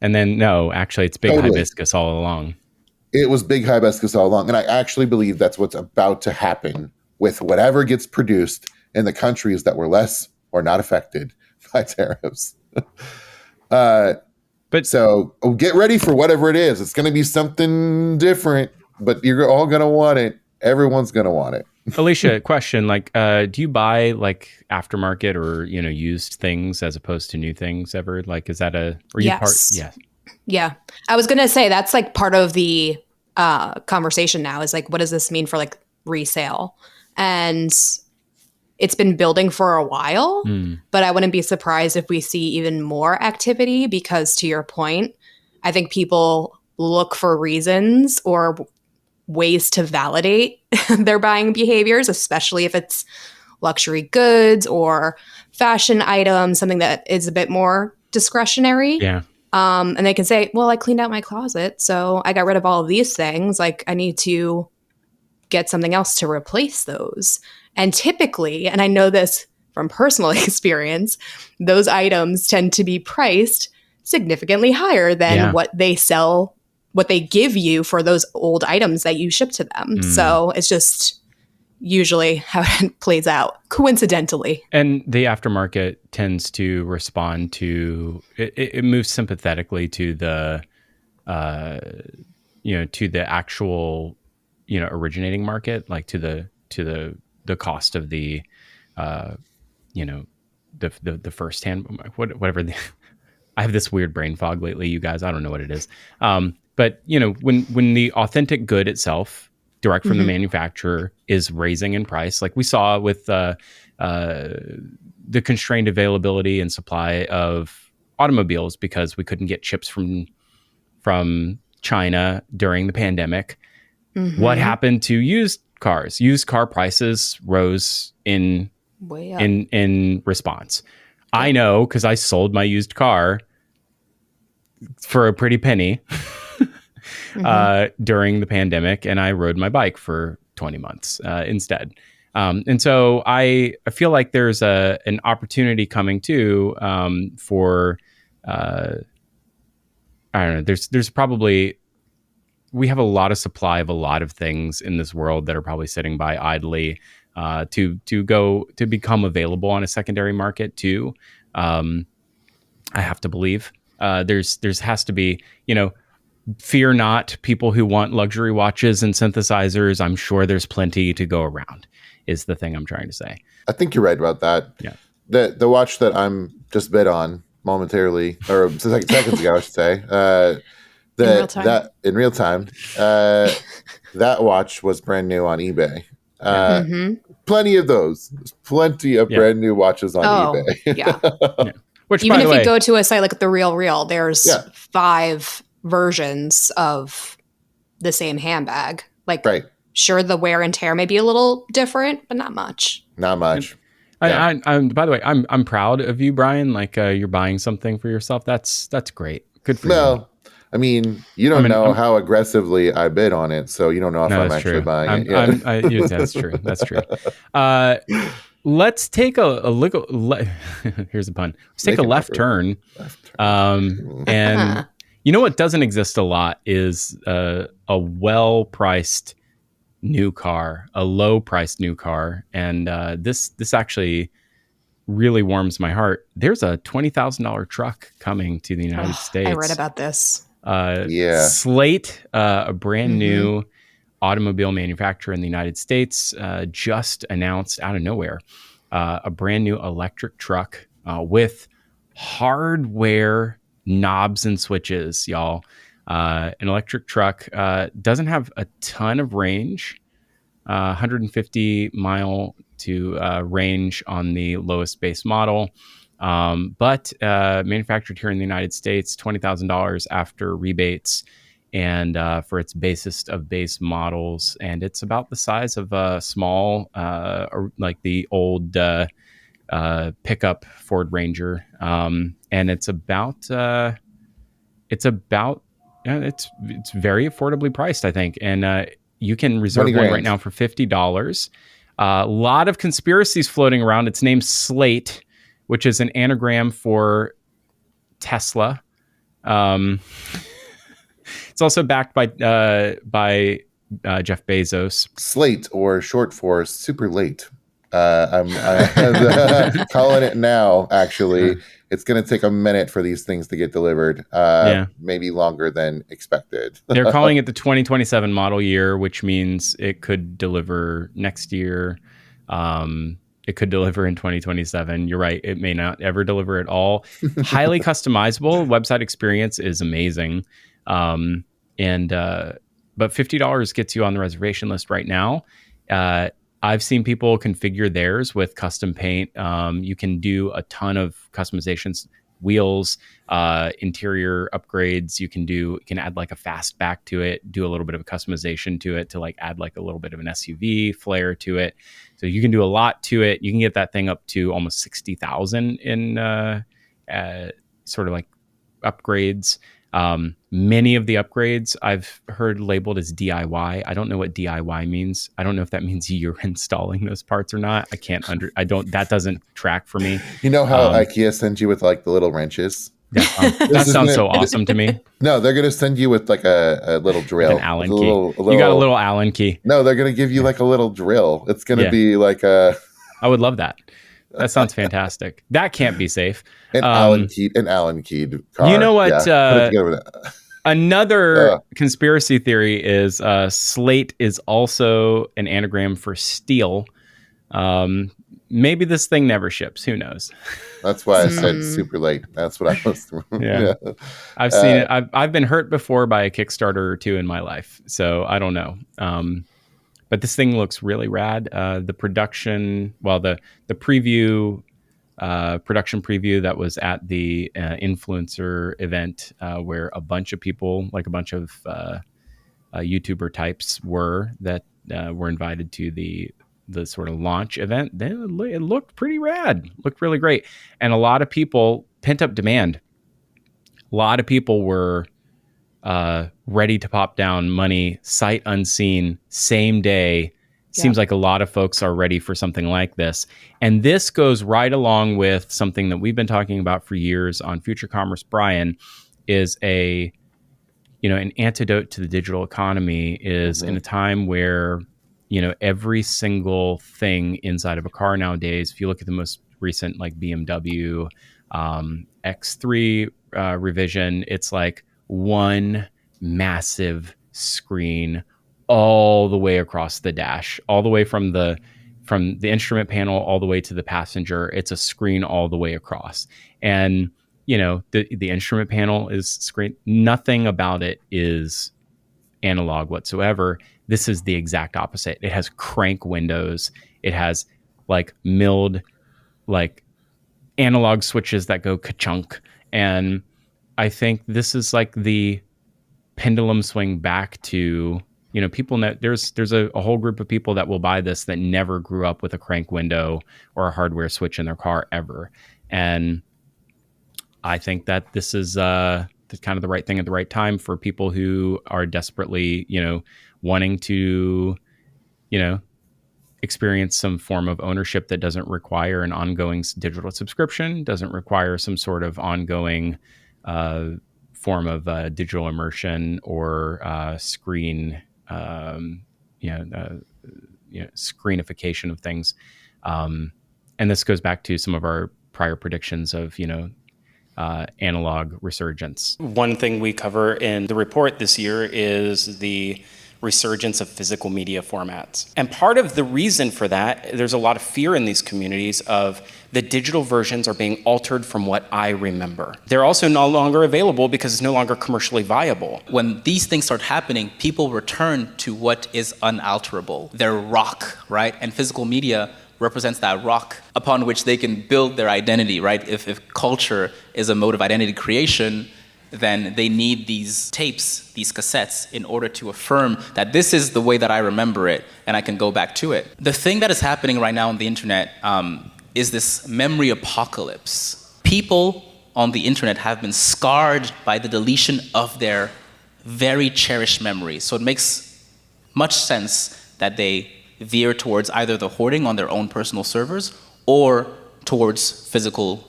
Speaker 1: And then, no, actually, it's big hibiscus all along.
Speaker 4: It was big hibiscus all along. And I actually believe that's what's about to happen with whatever gets produced in the countries that were less or not affected by tariffs. So get ready for whatever it is. It's going to be something different, but you're all going to want it. Everyone's going to want it.
Speaker 1: Alicia, question, do you buy aftermarket or, used things as opposed to new things ever? Is that
Speaker 5: yes.
Speaker 1: Yeah.
Speaker 5: Yeah. I was going to say that's part of the conversation now is what does this mean for resale? And it's been building for a while, but I wouldn't be surprised if we see even more activity because to your point, I think people look for reasons or ways to validate their buying behaviors, especially if it's luxury goods or fashion items, something that is a bit more discretionary.
Speaker 1: Yeah.
Speaker 5: And they can say, well, I cleaned out my closet, so I got rid of all of these things. I need to get something else to replace those. And typically, and I know this from personal experience, those items tend to be priced significantly higher than what they sell, what they give you for those old items that you ship to them. So it's just usually how it plays out, coincidentally.
Speaker 1: And the aftermarket tends to respond to, it moves sympathetically to the, to the actual, originating market, to the cost of the, the firsthand, whatever. I have this weird brain fog lately, you guys. I don't know what it is. But when the authentic good itself, direct from the manufacturer, is raising in price, like we saw with the constrained availability and supply of automobiles because we couldn't get chips from China during the pandemic. What happened to used cars? Used car prices rose in response. I know because I sold my used car for a pretty penny during the pandemic, and I rode my bike for 20 months instead. And so I feel like there's an opportunity coming too for I don't know. There's probably, we have a lot of supply of a lot of things in this world that are probably sitting by idly to become available on a secondary market too. I have to believe there's has to be, fear not, people who want luxury watches and synthesizers. I'm sure there's plenty to go around, is the thing I'm trying to say.
Speaker 4: I think you're right about that.
Speaker 1: Yeah.
Speaker 4: The watch that I'm just bid on momentarily, or seconds ago, I should say, in real time, that watch was brand new on eBay. Plenty of those. There's plenty of brand new watches on eBay.
Speaker 5: Yeah.
Speaker 1: Which,
Speaker 5: even if you go to a site like The Real, there's 5 versions of the same handbag.
Speaker 4: Right.
Speaker 5: Sure, the wear and tear may be a little different, but not much.
Speaker 4: Not much.
Speaker 1: Yeah. I'm by the way, I'm proud of you, Brian. Like you're buying something for yourself. That's great. Good for you.
Speaker 4: Well, I mean, you don't know how aggressively I bid on it, so you don't know if I'm actually buying it.
Speaker 1: Yeah, that's true. That's true. Let's take a look. Here's a pun. Let's take a left turn. And you know what doesn't exist a lot is a well-priced new car, a low-priced new car, and this actually really warms my heart. There's a $20,000 truck coming to the United States.
Speaker 5: I read about this.
Speaker 1: Slate, a brand new automobile manufacturer in the United States, just announced out of nowhere a brand new electric truck with hardware knobs and switches, y'all. An electric truck doesn't have a ton of range, 150 mile to range on the lowest base model. But manufactured here in the United States, $20,000 after rebates, and for its basest of base models, and it's about the size of a small, like the old pickup Ford Ranger, and it's very affordably priced, I think, and you can reserve one right now for $50. A lot of conspiracies floating around. It's named Slate, which is an anagram for Tesla. It's also backed by Jeff Bezos.
Speaker 4: Slate, or short for super late. I'm calling it now, actually. It's going to take a minute for these things to get delivered. Maybe longer than expected.
Speaker 1: They're calling it the 2027 model year, which means it could deliver next year. It could deliver in 2027. You're right. It may not ever deliver at all. Highly customizable. Website experience is amazing. But $50 gets you on the reservation list right now. I've seen people configure theirs with custom paint. You can do a ton of customizations, wheels, interior upgrades. You can add like a fastback to it, do a little bit of a customization to it to like add like a little bit of an SUV flair to it. So you can do a lot to it. You can get that thing up to almost 60,000 in sort of like upgrades. Many of the upgrades I've heard labeled as DIY. I don't know what DIY means. I don't know if that means you're installing those parts or not. That doesn't track for me.
Speaker 4: You know how IKEA sends you with like the little wrenches?
Speaker 1: That sounds so awesome to me.
Speaker 4: No, they're going to send you with like a little drill.
Speaker 1: Like an Allen key. You got a little Allen key.
Speaker 4: No, they're going to give you like a little drill. It's going to be like a...
Speaker 1: I would love that. That sounds fantastic. That can't be safe.
Speaker 4: An Allen keyed car.
Speaker 1: You know what? Another conspiracy theory is Slate is also an anagram for steel. Maybe this thing never ships. Who knows?
Speaker 4: That's why I said super late. That's what I was.
Speaker 1: Yeah. I've seen it. I've been hurt before by a Kickstarter or two in my life, so I don't know. But this thing looks really rad. The production preview that was at the influencer event where a bunch of people, like a bunch of YouTuber types were invited to the sort of launch event. It looked pretty rad, looked really great. And a lot of people, pent up demand. A lot of people were ready to pop down money, sight unseen, same day. Seems like a lot of folks are ready for something like this. And this goes right along with something that we've been talking about for years on Future Commerce. Brian, is an antidote to the digital economy is in a time where, every single thing inside of a car nowadays, if you look at the most recent like BMW X3 revision, it's like one massive screen all the way across the dash, all the way from the instrument panel all the way to the passenger. It's a screen all the way across. And, the instrument panel is screen. Nothing about it is analog whatsoever. This is the exact opposite. It has crank windows. It has like milled, like analog switches that go ka-chunk. And I think this is like the pendulum swing back to, people know there's a whole group of people that will buy this that never grew up with a crank window or a hardware switch in their car ever. And I think that this is kind of the right thing at the right time for people who are desperately, wanting to, experience some form of ownership that doesn't require an ongoing digital subscription, doesn't require some sort of ongoing form of digital immersion or screen, screenification of things. And this goes back to some of our prior predictions of, analog resurgence.
Speaker 2: One thing we cover in the report this year is the resurgence of physical media formats. And part of the reason for that, there's a lot of fear in these communities of the digital versions are being altered from what I remember. They're also no longer available because it's no longer commercially viable.
Speaker 3: When these things start happening, people return to what is unalterable, their rock, right? And physical media represents that rock upon which they can build their identity, right? If culture is a mode of identity creation, then they need these tapes, these cassettes, in order to affirm that this is the way that I remember it, and I can go back to it. The thing that is happening right now on the internet is this memory apocalypse. People on the internet have been scarred by the deletion of their very cherished memories. So it makes much sense that they veer towards either the hoarding on their own personal servers or towards physical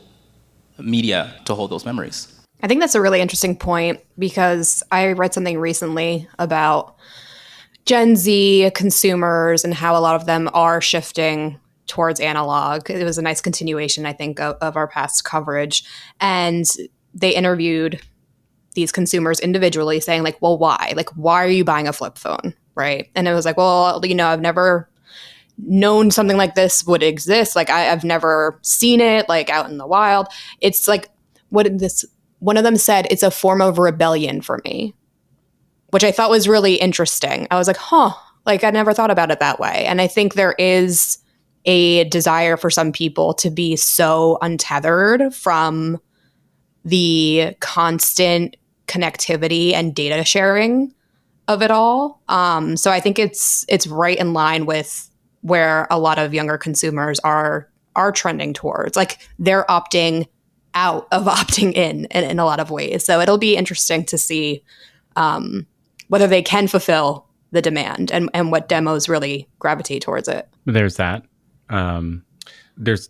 Speaker 3: media to hold those memories.
Speaker 5: I think that's a really interesting point because I read something recently about Gen Z consumers and how a lot of them are shifting towards analog. It was a nice continuation, I think, of our past coverage. And they interviewed these consumers individually saying like, well, why? Like, why are you buying a flip phone? Right. And it was like, well, I've never known something like this would exist. Like I've never seen it like out in the wild. It's like, one of them said, it's a form of rebellion for me, which I thought was really interesting. I was like, like I never thought about it that way. And I think there is a desire for some people to be so untethered from the constant connectivity and data sharing of it all. So I think it's right in line with where a lot of younger consumers are trending towards. Like they're opting out of opting in a lot of ways. So it'll be interesting to see whether they can fulfill the demand and what demos really gravitate towards it.
Speaker 1: There's that. There's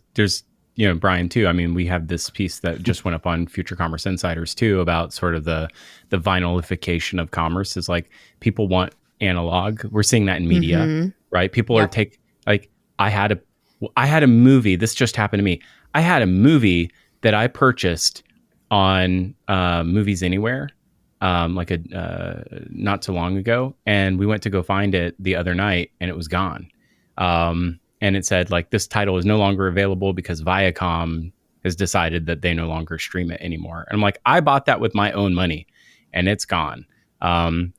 Speaker 1: Brian too. I mean, we have this piece that just went up on Future Commerce Insiders too about sort of the vinylification of commerce is like people want analog. We're seeing that in media, right? People are I had a movie. This just happened to me. I had a movie that I purchased on Movies Anywhere, not too long ago, and we went to go find it the other night, and it was gone. And it said like this title is no longer available because Viacom has decided that they no longer stream it anymore. And I'm like, I bought that with my own money, and it's gone.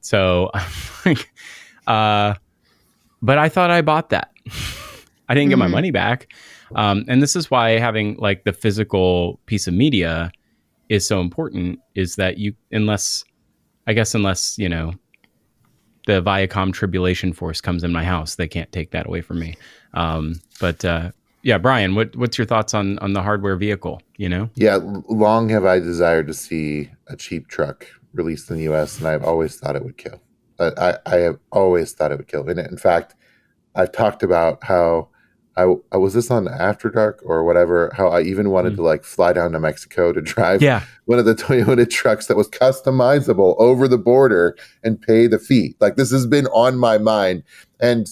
Speaker 1: So I'm like, but I thought I bought that. I didn't get my money back. And this is why having like the physical piece of media is so important, is that unless the Viacom tribulation force comes in my house, they can't take that away from me. Brian, what's your thoughts on the hardware vehicle,
Speaker 4: Yeah, long have I desired to see a cheap truck released in the US, and I've always thought it would kill. I have always thought it would kill. And in fact, I've talked about how I was this on After Dark or whatever, how I even wanted to like fly down to Mexico to drive one of the Toyota trucks that was customizable over the border and pay the fee. Like this has been on my mind. And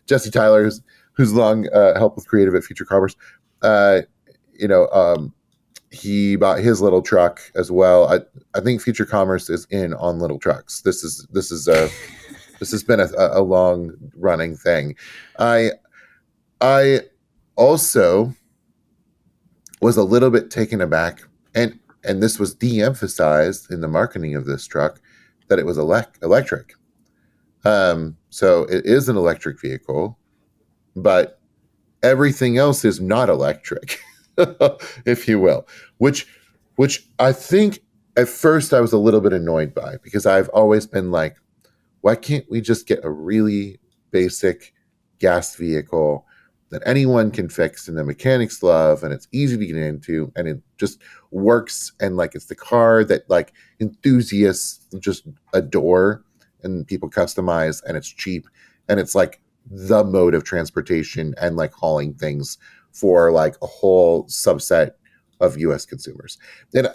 Speaker 4: Jesse Tyler, who's long helped with creative at Future Commerce, he bought his little truck as well. I think Future Commerce is in on little trucks. This has been a long running thing. I also was a little bit taken aback, and this was de-emphasized in the marketing of this truck, that it was electric. So it is an electric vehicle, but everything else is not electric, if you will, which I think at first I was a little bit annoyed by, because I've always been like, why can't we just get a really basic gas vehicle that anyone can fix and the mechanics love, and it's easy to get into, and it just works, and like it's the car that like enthusiasts just adore and people customize, and it's cheap, and it's like the mode of transportation and like hauling things for like a whole subset of US consumers. And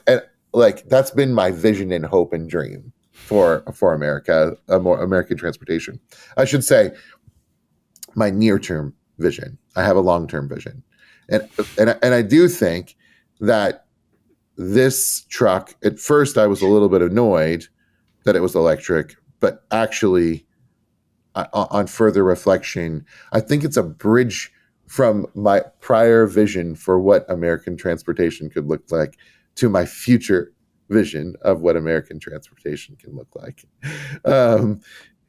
Speaker 4: like that's been my vision and hope and dream for America, a more American transportation. I should say my near-term vision. I have a long-term vision. And I do think that this truck, at first I was a little bit annoyed that it was electric, but actually on further reflection, I think it's a bridge from my prior vision for what American transportation could look like to my future vision of what American transportation can look like.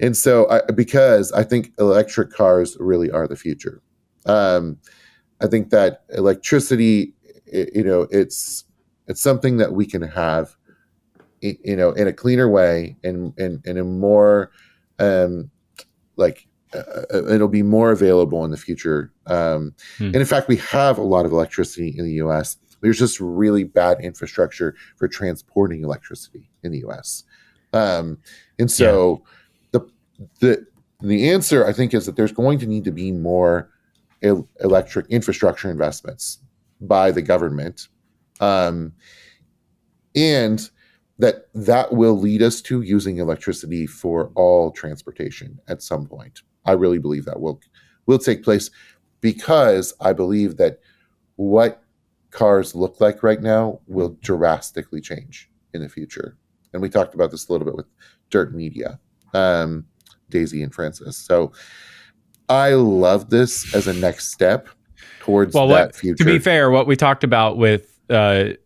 Speaker 4: And so because I think electric cars really are the future. I think that electricity, it's something that we can have, in a cleaner way and in a more, it'll be more available in the future. And in fact, we have a lot of electricity in the US. There's just really bad infrastructure for transporting electricity in the US. And so the answer, I think, is that there's going to need to be more electric infrastructure investments by the government. And that will lead us to using electricity for all transportation at some point. I really believe that will take place, because I believe that what cars look like right now will drastically change in the future. And we talked about this a little bit with Dirt Media, Daisy and Francis. So I love this as a next step towards that future.
Speaker 1: To be fair, what we talked about with Dirt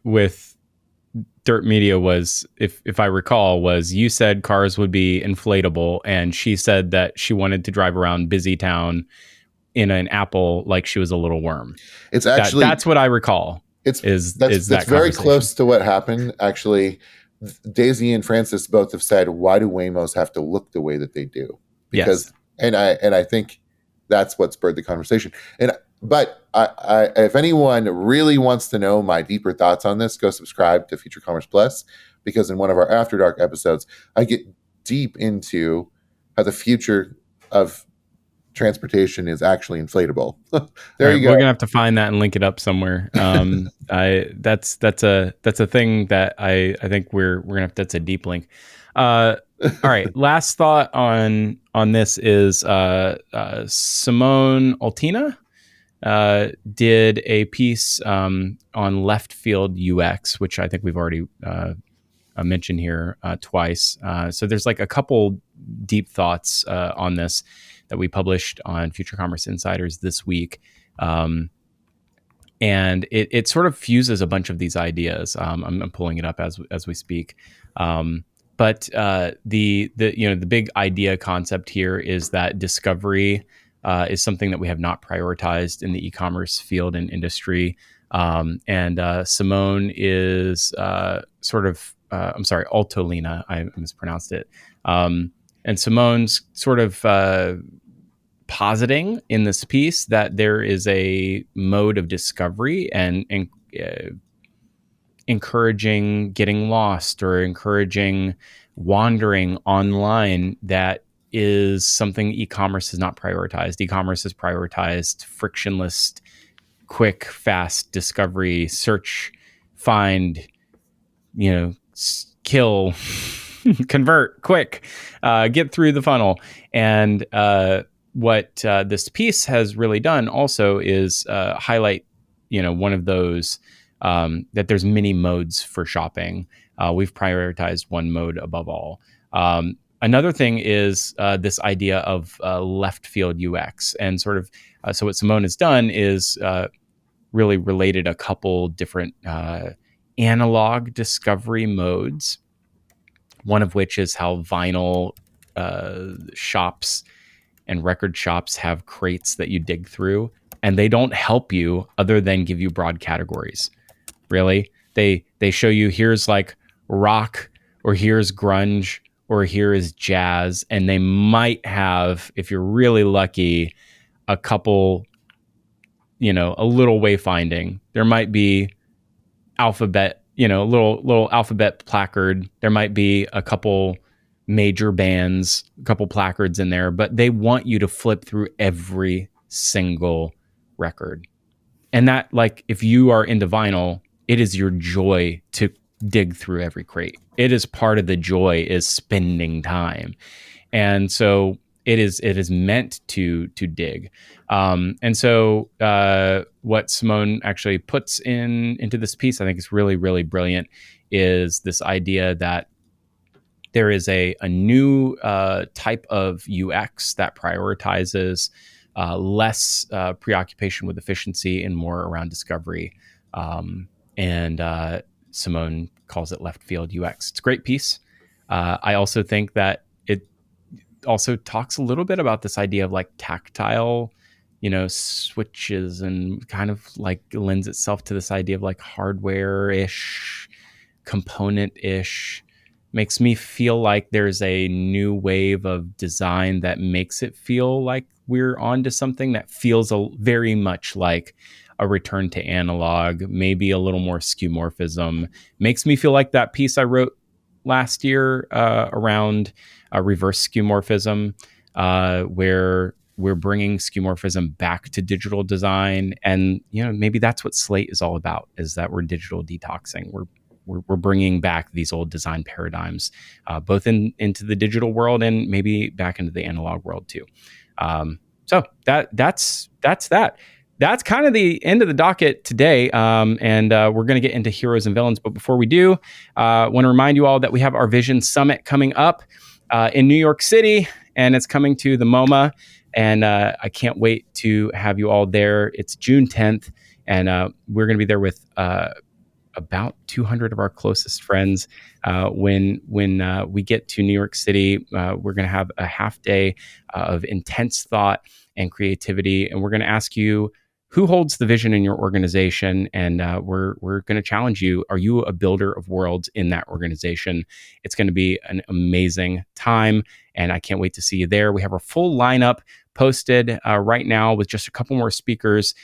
Speaker 1: Media was, if I recall, was you said cars would be inflatable, and she said that she wanted to drive around busy town in an Apple like she was a little worm.
Speaker 4: It's actually
Speaker 1: that's what I recall.
Speaker 4: That's very close to what happened. Actually, Daisy and Francis both have said, why do Waymos have to look the way that they do? Because and I think that's what spurred the conversation. But if anyone really wants to know my deeper thoughts on this, go subscribe to Future Commerce Plus, because in one of our After Dark episodes, I get deep into how the future of transportation is actually inflatable. You go.
Speaker 1: We're gonna have to find that and link it up somewhere. That's a thing that I think we're gonna have. That's a deep link. All right. Last thought on this is Simone Altina did a piece on Leftfield UX, which I think we've already mentioned here twice. So there's like a couple deep thoughts on this that we published on Future Commerce Insiders this week. And it sort of fuses a bunch of these ideas. I'm pulling it up as we speak. But the big idea concept here is that discovery is something that we have not prioritized in the e-commerce field and industry. And Simone is Altolina. I mispronounced it. And Simone's sort of positing in this piece that there is a mode of discovery and encouraging getting lost or encouraging wandering online that is something e-commerce has not prioritized. E-commerce has prioritized frictionless, quick, fast discovery, search, find, kill, convert, quick, get through the funnel. And what this piece has really done also is highlight, one of those, that there's many modes for shopping. We've prioritized one mode above all. Another thing is this idea of Leftfield UX, and sort of so what Simone has done is really related a couple different analog discovery modes. One of which is how vinyl shops and record shops have crates that you dig through, and they don't help you other than give you broad categories. Really, they show you here's like rock, or here's grunge, or here is jazz. And they might have, if you're really lucky, a couple, a little wayfinding. There might be alphabet, little alphabet placard. There might be a couple major bands, a couple placards in there, but they want you to flip through every single record. And that, like, if you are into vinyl, it is your joy to dig through every crate. It is part of the joy is spending time. And so it is meant to dig. And so what Simone actually puts into this piece, I think is really, really brilliant, is this idea that there is a new type of UX that prioritizes less preoccupation with efficiency and more around discovery. And Simone calls it Leftfield UX. It's a great piece. I also think that it also talks a little bit about this idea of like tactile, switches, and kind of like lends itself to this idea of like hardware-ish, component-ish. Makes me feel like there's a new wave of design that makes it feel like we're onto something that feels very much like a return to analog, maybe a little more skeuomorphism. Makes me feel like that piece I wrote last year around reverse skeuomorphism, where we're bringing skeuomorphism back to digital design. And, maybe that's what Slate is all about, is that we're digital detoxing. We're bringing back these old design paradigms, both into the digital world and maybe back into the analog world too. So that's that. That's kind of the end of the docket today. And we're going to get into heroes and villains. But before we do, I want to remind you all that we have our Vision Summit coming up in New York City, and it's coming to the MoMA. And I can't wait to have you all there. It's June 10th, and we're going to be there with about 200 of our closest friends. When we get to New York City, we're going to have a half day of intense thought and creativity, and we're going to ask you who holds the vision in your organization, and we're going to challenge you. Are you a builder of worlds in that organization? It's going to be an amazing time, and I can't wait to see you there. We have our full lineup posted right now with just a couple more speakers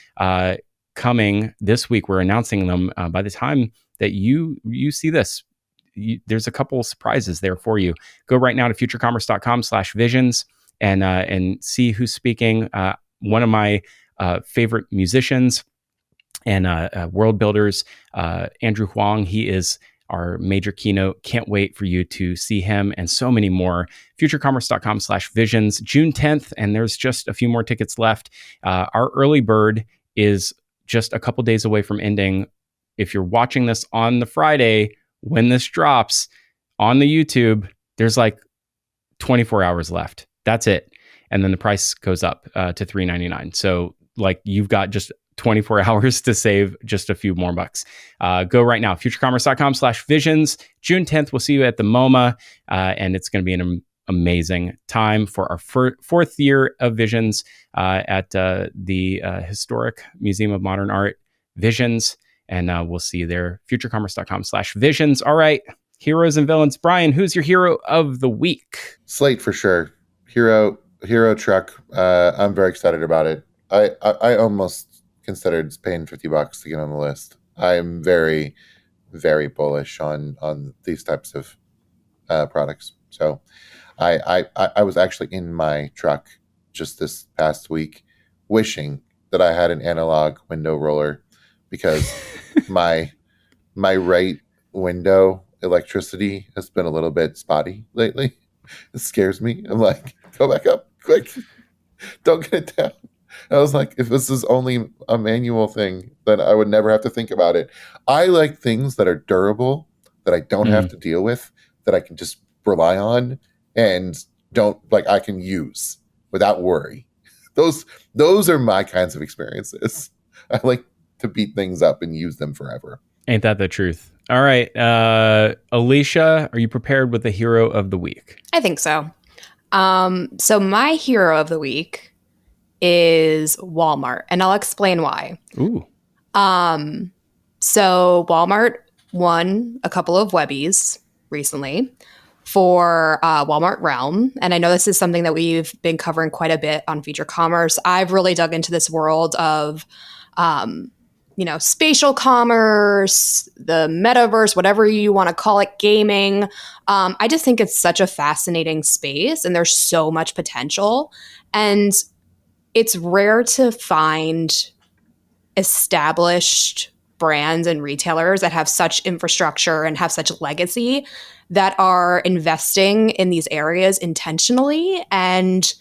Speaker 1: coming this week. We're announcing them by the time that you see this. There's a couple surprises there for you. Go right now to futurecommerce.com/visions and see who's speaking. One of my favorite musicians and world builders, Andrew Huang. He is our major keynote. Can't wait for you to see him and so many more. futurecommerce.com/visions, June 10th, and there's just a few more tickets left. Our early bird is just a couple days away from ending. If you're watching this on the Friday, when this drops on the YouTube, there's like 24 hours left. That's it. And then the price goes up to $3.99. So like you've got just 24 hours to save just a few more bucks. Go right now, futurecommerce.com/visions. June 10th, we'll see you at the MoMA, and it's going to be an amazing time for our fourth year of Visions at the Historic Museum of Modern Art, Visions, and we'll see you there, futurecommerce.com/visions. All right, heroes and villains. Brian, who's your hero of the week?
Speaker 4: Slate for sure. Hero truck. I'm very excited about it. I almost considered paying $50 to get on the list. I'm very, very bullish on these types of products. So I was actually in my truck just this past week wishing that I had an analog window roller, because my right window electricity has been a little bit spotty lately. It scares me. I'm like, go back up quick. Don't get it down. I was like, if this is only a manual thing, then I would never have to think about it. I like things that are durable, that I don't have to deal with, that I can just rely on and I can use without worry. Those are my kinds of experiences. I like to beat things up and use them forever.
Speaker 1: Ain't that the truth? All right. Alicia, are you prepared with the hero of the week?
Speaker 5: I think so. So my hero of the week is Walmart, and I'll explain why.
Speaker 1: Ooh.
Speaker 5: So Walmart won a couple of Webbies recently. for Walmart Realm. And I know this is something that we've been covering quite a bit on Feature Commerce. I've really dug into this world of, spatial commerce, the metaverse, whatever you want to call it, gaming. I just think it's such a fascinating space and there's so much potential. And it's rare to find established brands and retailers that have such infrastructure and have such legacy that are investing in these areas intentionally and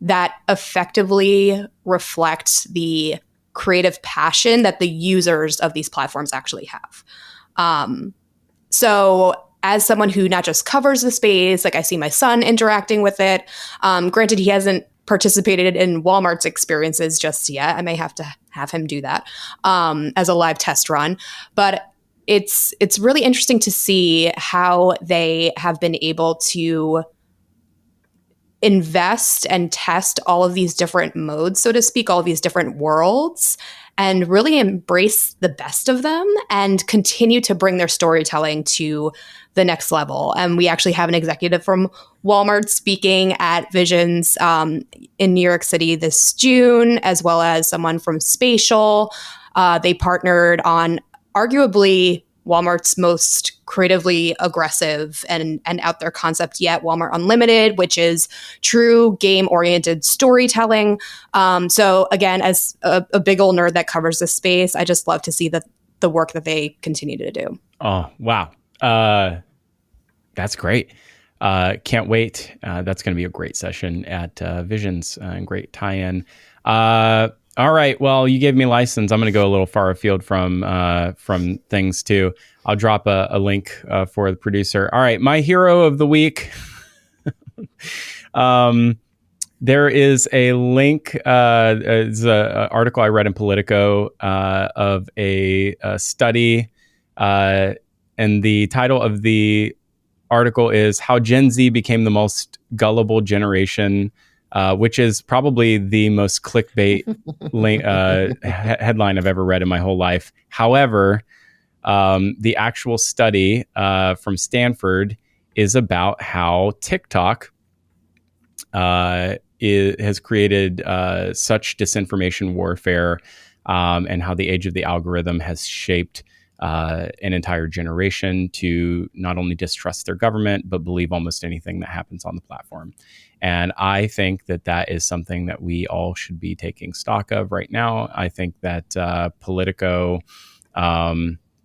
Speaker 5: that effectively reflect the creative passion that the users of these platforms actually have. So as someone who not just covers the space, like I see my son interacting with it. Granted, he hasn't participated in Walmart's experiences just yet. I may have to have him do that as a live test run. But it's really interesting to see how they have been able to invest and test all of these different modes, so to speak, all of these different worlds, and really embrace the best of them and continue to bring their storytelling to the next level. And we actually have an executive from Walmart speaking at Visions in New York City this June, as well as someone from Spatial. They partnered on arguably Walmart's most creatively aggressive and out there concept yet, Walmart Unlimited, which is true game-oriented storytelling. So again, as a big old nerd that covers this space, I just love to see the work that they continue to do.
Speaker 1: Oh, wow. That's great. Can't wait. That's going to be a great session at Visions and great tie-in. All right. Well, you gave me license. I'm going to go a little far afield from things too. I'll drop a link for the producer. All right. My hero of the week. There is a link. It's an article I read in Politico of a study. And the title of the article is How Gen Z Became the Most Gullible Generation, which is probably the most clickbait headline I've ever read in my whole life. However, the actual study from Stanford is about how TikTok has created such disinformation warfare and how the age of the algorithm has shaped an entire generation to not only distrust their government, but believe almost anything that happens on the platform. And I think that is something that we all should be taking stock of right now. I think that Politico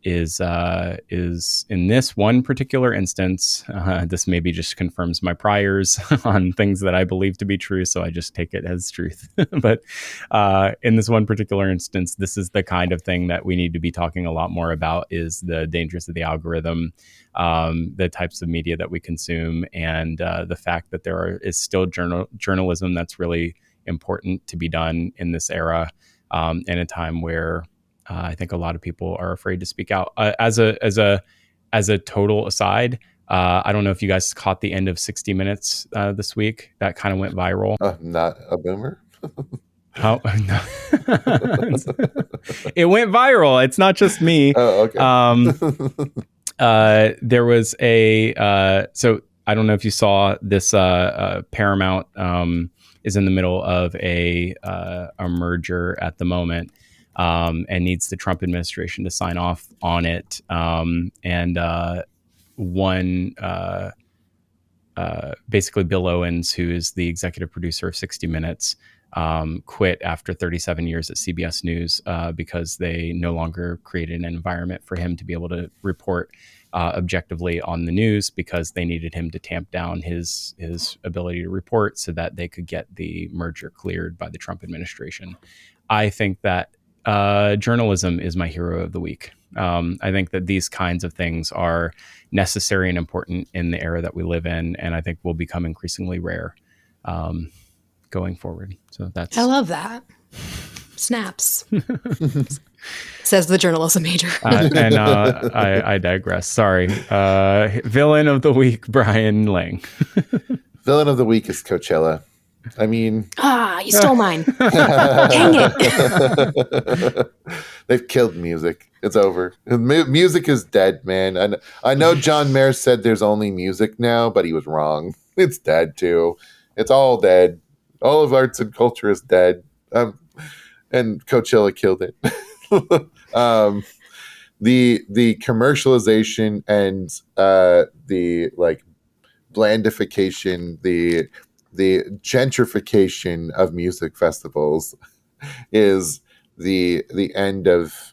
Speaker 1: is in this one particular instance, this maybe just confirms my priors on things that I believe to be true, so I just take it as truth. But in this one particular instance, this is the kind of thing that we need to be talking a lot more about, is the dangers of the algorithm, the types of media that we consume, and the fact that is still journalism that's really important to be done in this era, in a time where I think a lot of people are afraid to speak out. As a total aside, I don't know if you guys caught the end of 60 Minutes this week. That kind of went viral.
Speaker 4: Not a boomer.
Speaker 1: Oh no! It went viral. It's not just me.
Speaker 4: Oh,
Speaker 1: okay. There was so I don't know if you saw this. Paramount is in the middle of a merger at the moment. And needs the Trump administration to sign off on it. Basically Bill Owens, who is the executive producer of 60 Minutes, quit after 37 years at CBS News because they no longer created an environment for him to be able to report objectively on the news, because they needed him to tamp down his ability to report so that they could get the merger cleared by the Trump administration. I think that journalism is my hero of the week. I think that these kinds of things are necessary and important in the era that we live in, and I think will become increasingly rare going forward. So I
Speaker 5: love that. Snaps. Says the journalism major.
Speaker 1: I digress. Sorry. Villain of the week, Brian Lang.
Speaker 4: Villain of the week is Coachella. I mean,
Speaker 5: you stole mine. Dang it.
Speaker 4: They've killed music. It's over. Music is dead, man. And I know John Mayer said there's only music now, but he was wrong. It's dead too. It's all dead. All of arts and culture is dead. And Coachella killed it. The commercialization and the like blandification, the gentrification of music festivals is the end of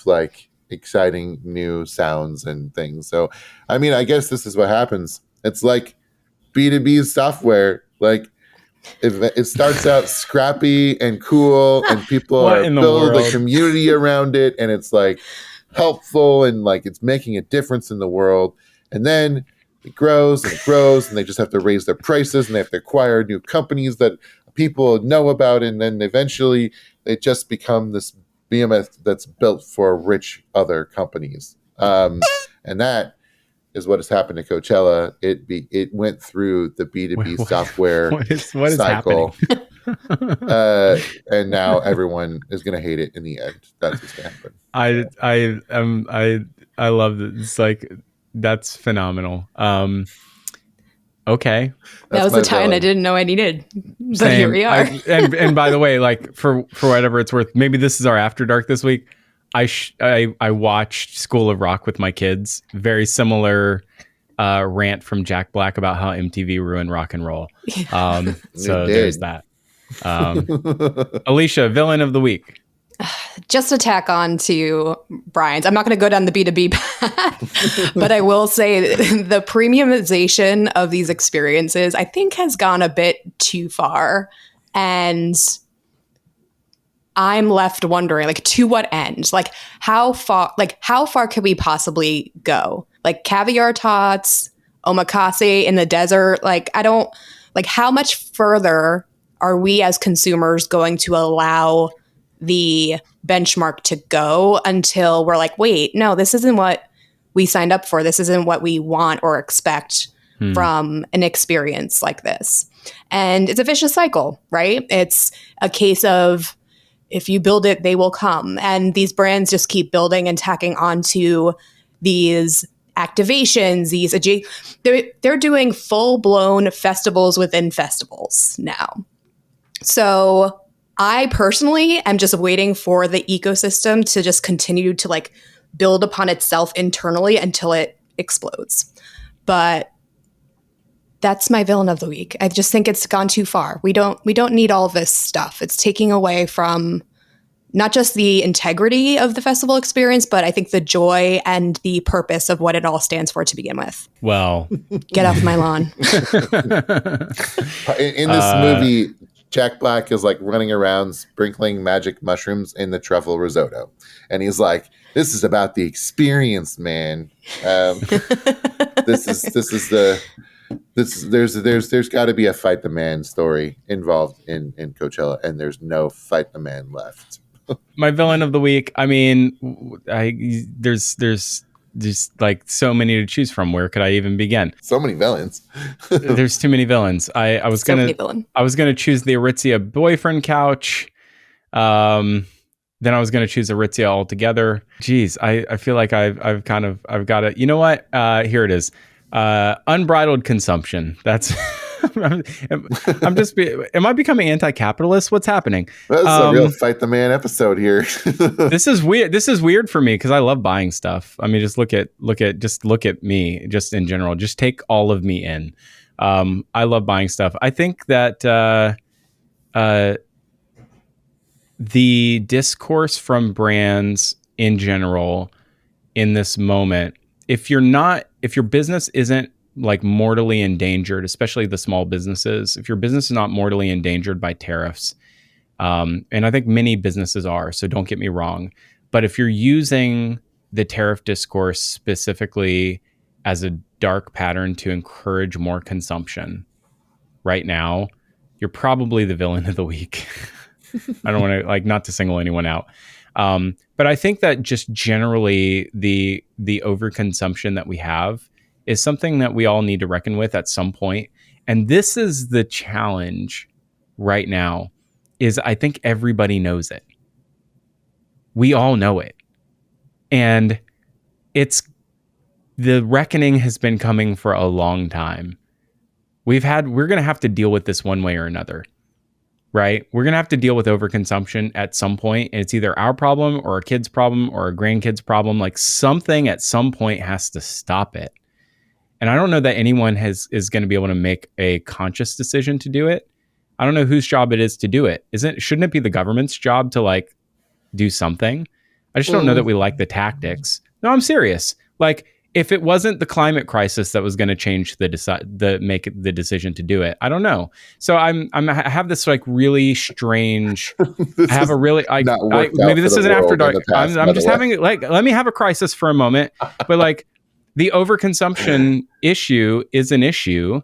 Speaker 4: like exciting new sounds and things. So I mean, I guess this is what happens. It's like B2B software. Like it starts out scrappy and cool, and people build a community around it, and it's like helpful and like it's making a difference in the world. And then it grows and grows, and they just have to raise their prices, and they have to acquire new companies that people know about, and then eventually they just become this behemoth that's built for rich other companies. And that is what has happened to Coachella. It went through the B2B software
Speaker 1: what is
Speaker 4: cycle, and now everyone is going to hate it in the end. That's what's going to happen.
Speaker 1: I love it. It's like, that's phenomenal. Okay,
Speaker 5: that was the tie-in I didn't know I needed, but
Speaker 1: Same.
Speaker 5: here we are.
Speaker 1: And by the way, like for whatever it's worth, maybe this is our after dark this week. I watched School of Rock with my kids. Very similar rant from Jack Black about how MTV ruined rock and roll. So there's that. Alicia, villain of the week.
Speaker 5: Just to tack on to Brian's, I'm not going to go down the B2B path, but I will say the premiumization of these experiences, I think, has gone a bit too far. And I'm left wondering, like, to what end? Like, how far could we possibly go? Like, caviar tots, omakase in the desert. Like, how much further are we as consumers going to allow the benchmark to go until we're like, wait, no, this isn't what we signed up for. This isn't what we want or expect from an experience like this. And it's a vicious cycle, right? It's a case of, if you build it, they will come. And these brands just keep building and tacking onto these activations, they're doing full-blown festivals within festivals now. So I personally am just waiting for the ecosystem to just continue to like build upon itself internally until it explodes. But that's my villain of the week. I just think it's gone too far. We don't need all this stuff. It's taking away from not just the integrity of the festival experience, but I think the joy and the purpose of what it all stands for to begin with.
Speaker 1: Well,
Speaker 5: get off my lawn.
Speaker 4: In this movie, Jack Black is like running around sprinkling magic mushrooms in the truffle risotto. And he's like, this is about the experience, man. There's got to be a Fight the Man story involved in Coachella, and there's no Fight the Man left.
Speaker 1: My villain of the week. I mean, there's just like so many to choose from. Where could I even begin?
Speaker 4: So many villains.
Speaker 1: There's too many villains. I was gonna choose the Aritzia boyfriend couch. Then I was gonna choose Aritzia altogether. Jeez, I feel like I've got it. You know what? Here it is. Unbridled consumption. That's. Am I becoming anti-capitalist? What's happening?
Speaker 4: That's a real Fight the Man episode here.
Speaker 1: This is weird. This is weird for me because I love buying stuff. I mean, just look at me, just in general. Just take all of me in. I love buying stuff. I think that the discourse from brands in general in this moment, if your business isn't like mortally endangered, especially the small businesses, if your business is not mortally endangered by tariffs, and I think many businesses are, so don't get me wrong, but if you're using the tariff discourse specifically as a dark pattern to encourage more consumption right now, you're probably the villain of the week. I don't want to not to single anyone out. But I think that just generally the overconsumption that we have is something that we all need to reckon with at some point. And this is the challenge right now is I think everybody knows it. We all know it. And the reckoning has been coming for a long time. We're going to have to deal with this one way or another, right? We're going to have to deal with overconsumption at some point. And it's either our problem or our kid's problem or our grandkids' problem. Like something at some point has to stop it. And I don't know that anyone is going to be able to make a conscious decision to do it. I don't know whose job it is to do it. Shouldn't it be the government's job to like do something? I just don't know that we like the tactics. No, I'm serious. Like if it wasn't the climate crisis that was going to change make the decision to do it, I don't know. So I have this like really strange. I have a really maybe this isn't after dark. I'm just having like let me have a crisis for a moment. But like the overconsumption issue is an issue.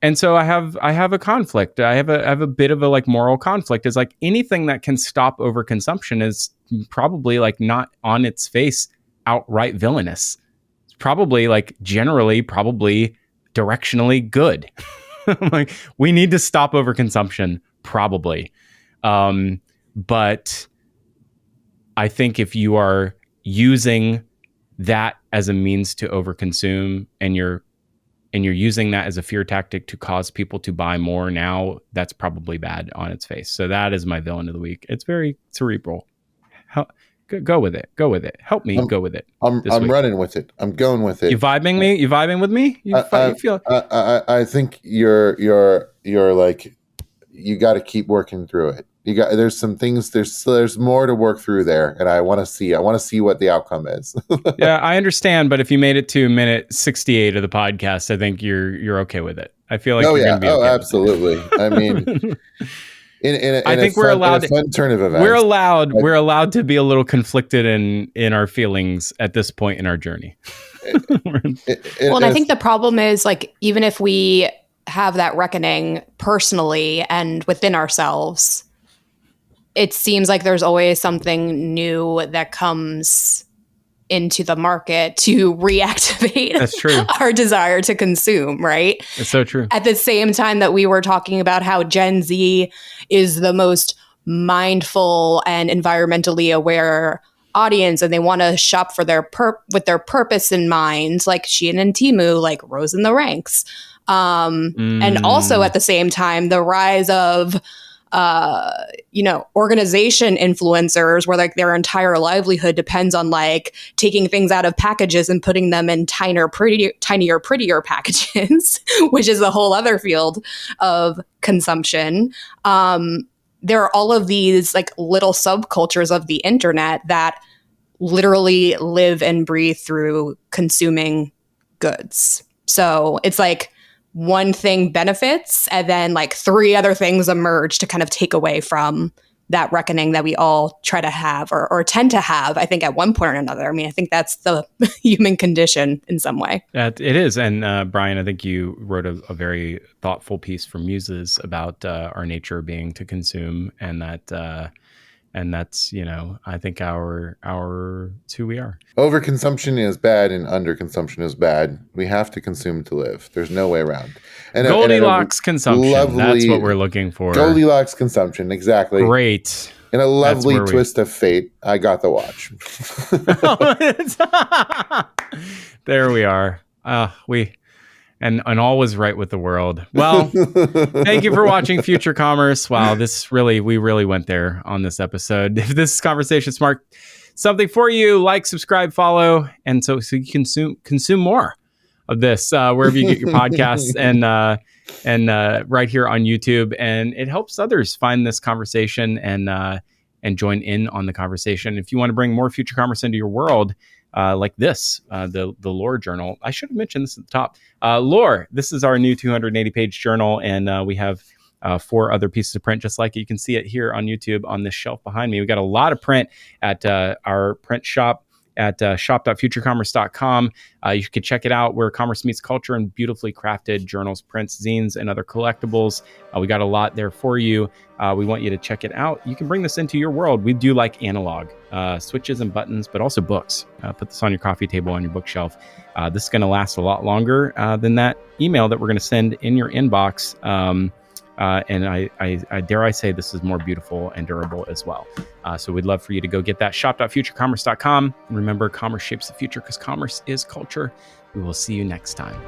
Speaker 1: And so I have a conflict. I have a bit of a like moral conflict. Is like anything that can stop overconsumption is probably like not on its face outright villainous. It's probably like generally probably directionally good. Like we need to stop overconsumption probably. But I think if you are using that as a means to overconsume and you're using that as a fear tactic to cause people to buy more now, that's probably bad on its face. So that is my villain of the week. It's very cerebral. Go with it. Go with it. Help me go with it.
Speaker 4: I'm running with it. I'm going with it.
Speaker 1: You vibing me? You vibing with me?
Speaker 4: I think you're like, you got to keep working through it. There's some things, there's more to work through there. And I want to see what the outcome is.
Speaker 1: Yeah, I understand. But if you made it to minute 68 of the podcast, I think you're okay with it. I feel like you're going to be okay.
Speaker 4: Absolutely. I mean,
Speaker 1: I think we're allowed.
Speaker 4: Fun turn of events.
Speaker 1: We're allowed to be a little conflicted in our feelings at this point in our journey.
Speaker 5: And I think the problem is like even if we have that reckoning personally and within ourselves, it seems like there's always something new that comes into the market to reactivate
Speaker 1: That's true.
Speaker 5: Our desire to consume, right?
Speaker 1: It's so true.
Speaker 5: At the same time that we were talking about how Gen Z is the most mindful and environmentally aware audience and they want to shop for with their purpose in mind, like Shein and Temu, like rose in the ranks. And also at the same time, the rise of organization influencers where like their entire livelihood depends on like taking things out of packages and putting them in tinier, prettier packages, which is a whole other field of consumption. There are all of these like little subcultures of the internet that literally live and breathe through consuming goods. So it's like one thing benefits and then like three other things emerge to kind of take away from that reckoning that we all try to have or tend to have, I think, at one point or another. I mean, I think that's the human condition in some way.
Speaker 1: It is. And Brian, I think you wrote a very thoughtful piece for Muses about our nature being to consume and that's, I think it's who we are.
Speaker 4: Overconsumption is bad and underconsumption is bad. We have to consume to live. There's no way around. And
Speaker 1: Goldilocks consumption. That's what we're looking for.
Speaker 4: Goldilocks consumption. Exactly.
Speaker 1: Great.
Speaker 4: In a lovely twist of fate, I got the watch.
Speaker 1: There we are. And all was right with the world. Well, thank you for watching Future Commerce. Wow, we really went there on this episode. If this conversation sparked something for you, like, subscribe, follow, and so you can consume more of this wherever you get your podcasts and right here on YouTube. And it helps others find this conversation and join in on the conversation. If you want to bring more Future Commerce into your world, like this, the Lore Journal. I should have mentioned this at the top. Lore, this is our new 280-page journal, and we have 4 other pieces of print just like it. You can see it here on YouTube on this shelf behind me. We got a lot of print at our print shop at shop.futurecommerce.com. You can check it out where commerce meets culture and beautifully crafted journals, prints, zines, and other collectibles. We got a lot there for you. We want you to check it out. You can bring this into your world. We do like analog switches and buttons, but also books. Put this on your coffee table, on your bookshelf. This is going to last a lot longer than that email that we're going to send in your inbox. And I dare I say this is more beautiful and durable as well. So we'd love for you to go get that. shop.futurecommerce.com. And remember, commerce shapes the future because commerce is culture. We will see you next time.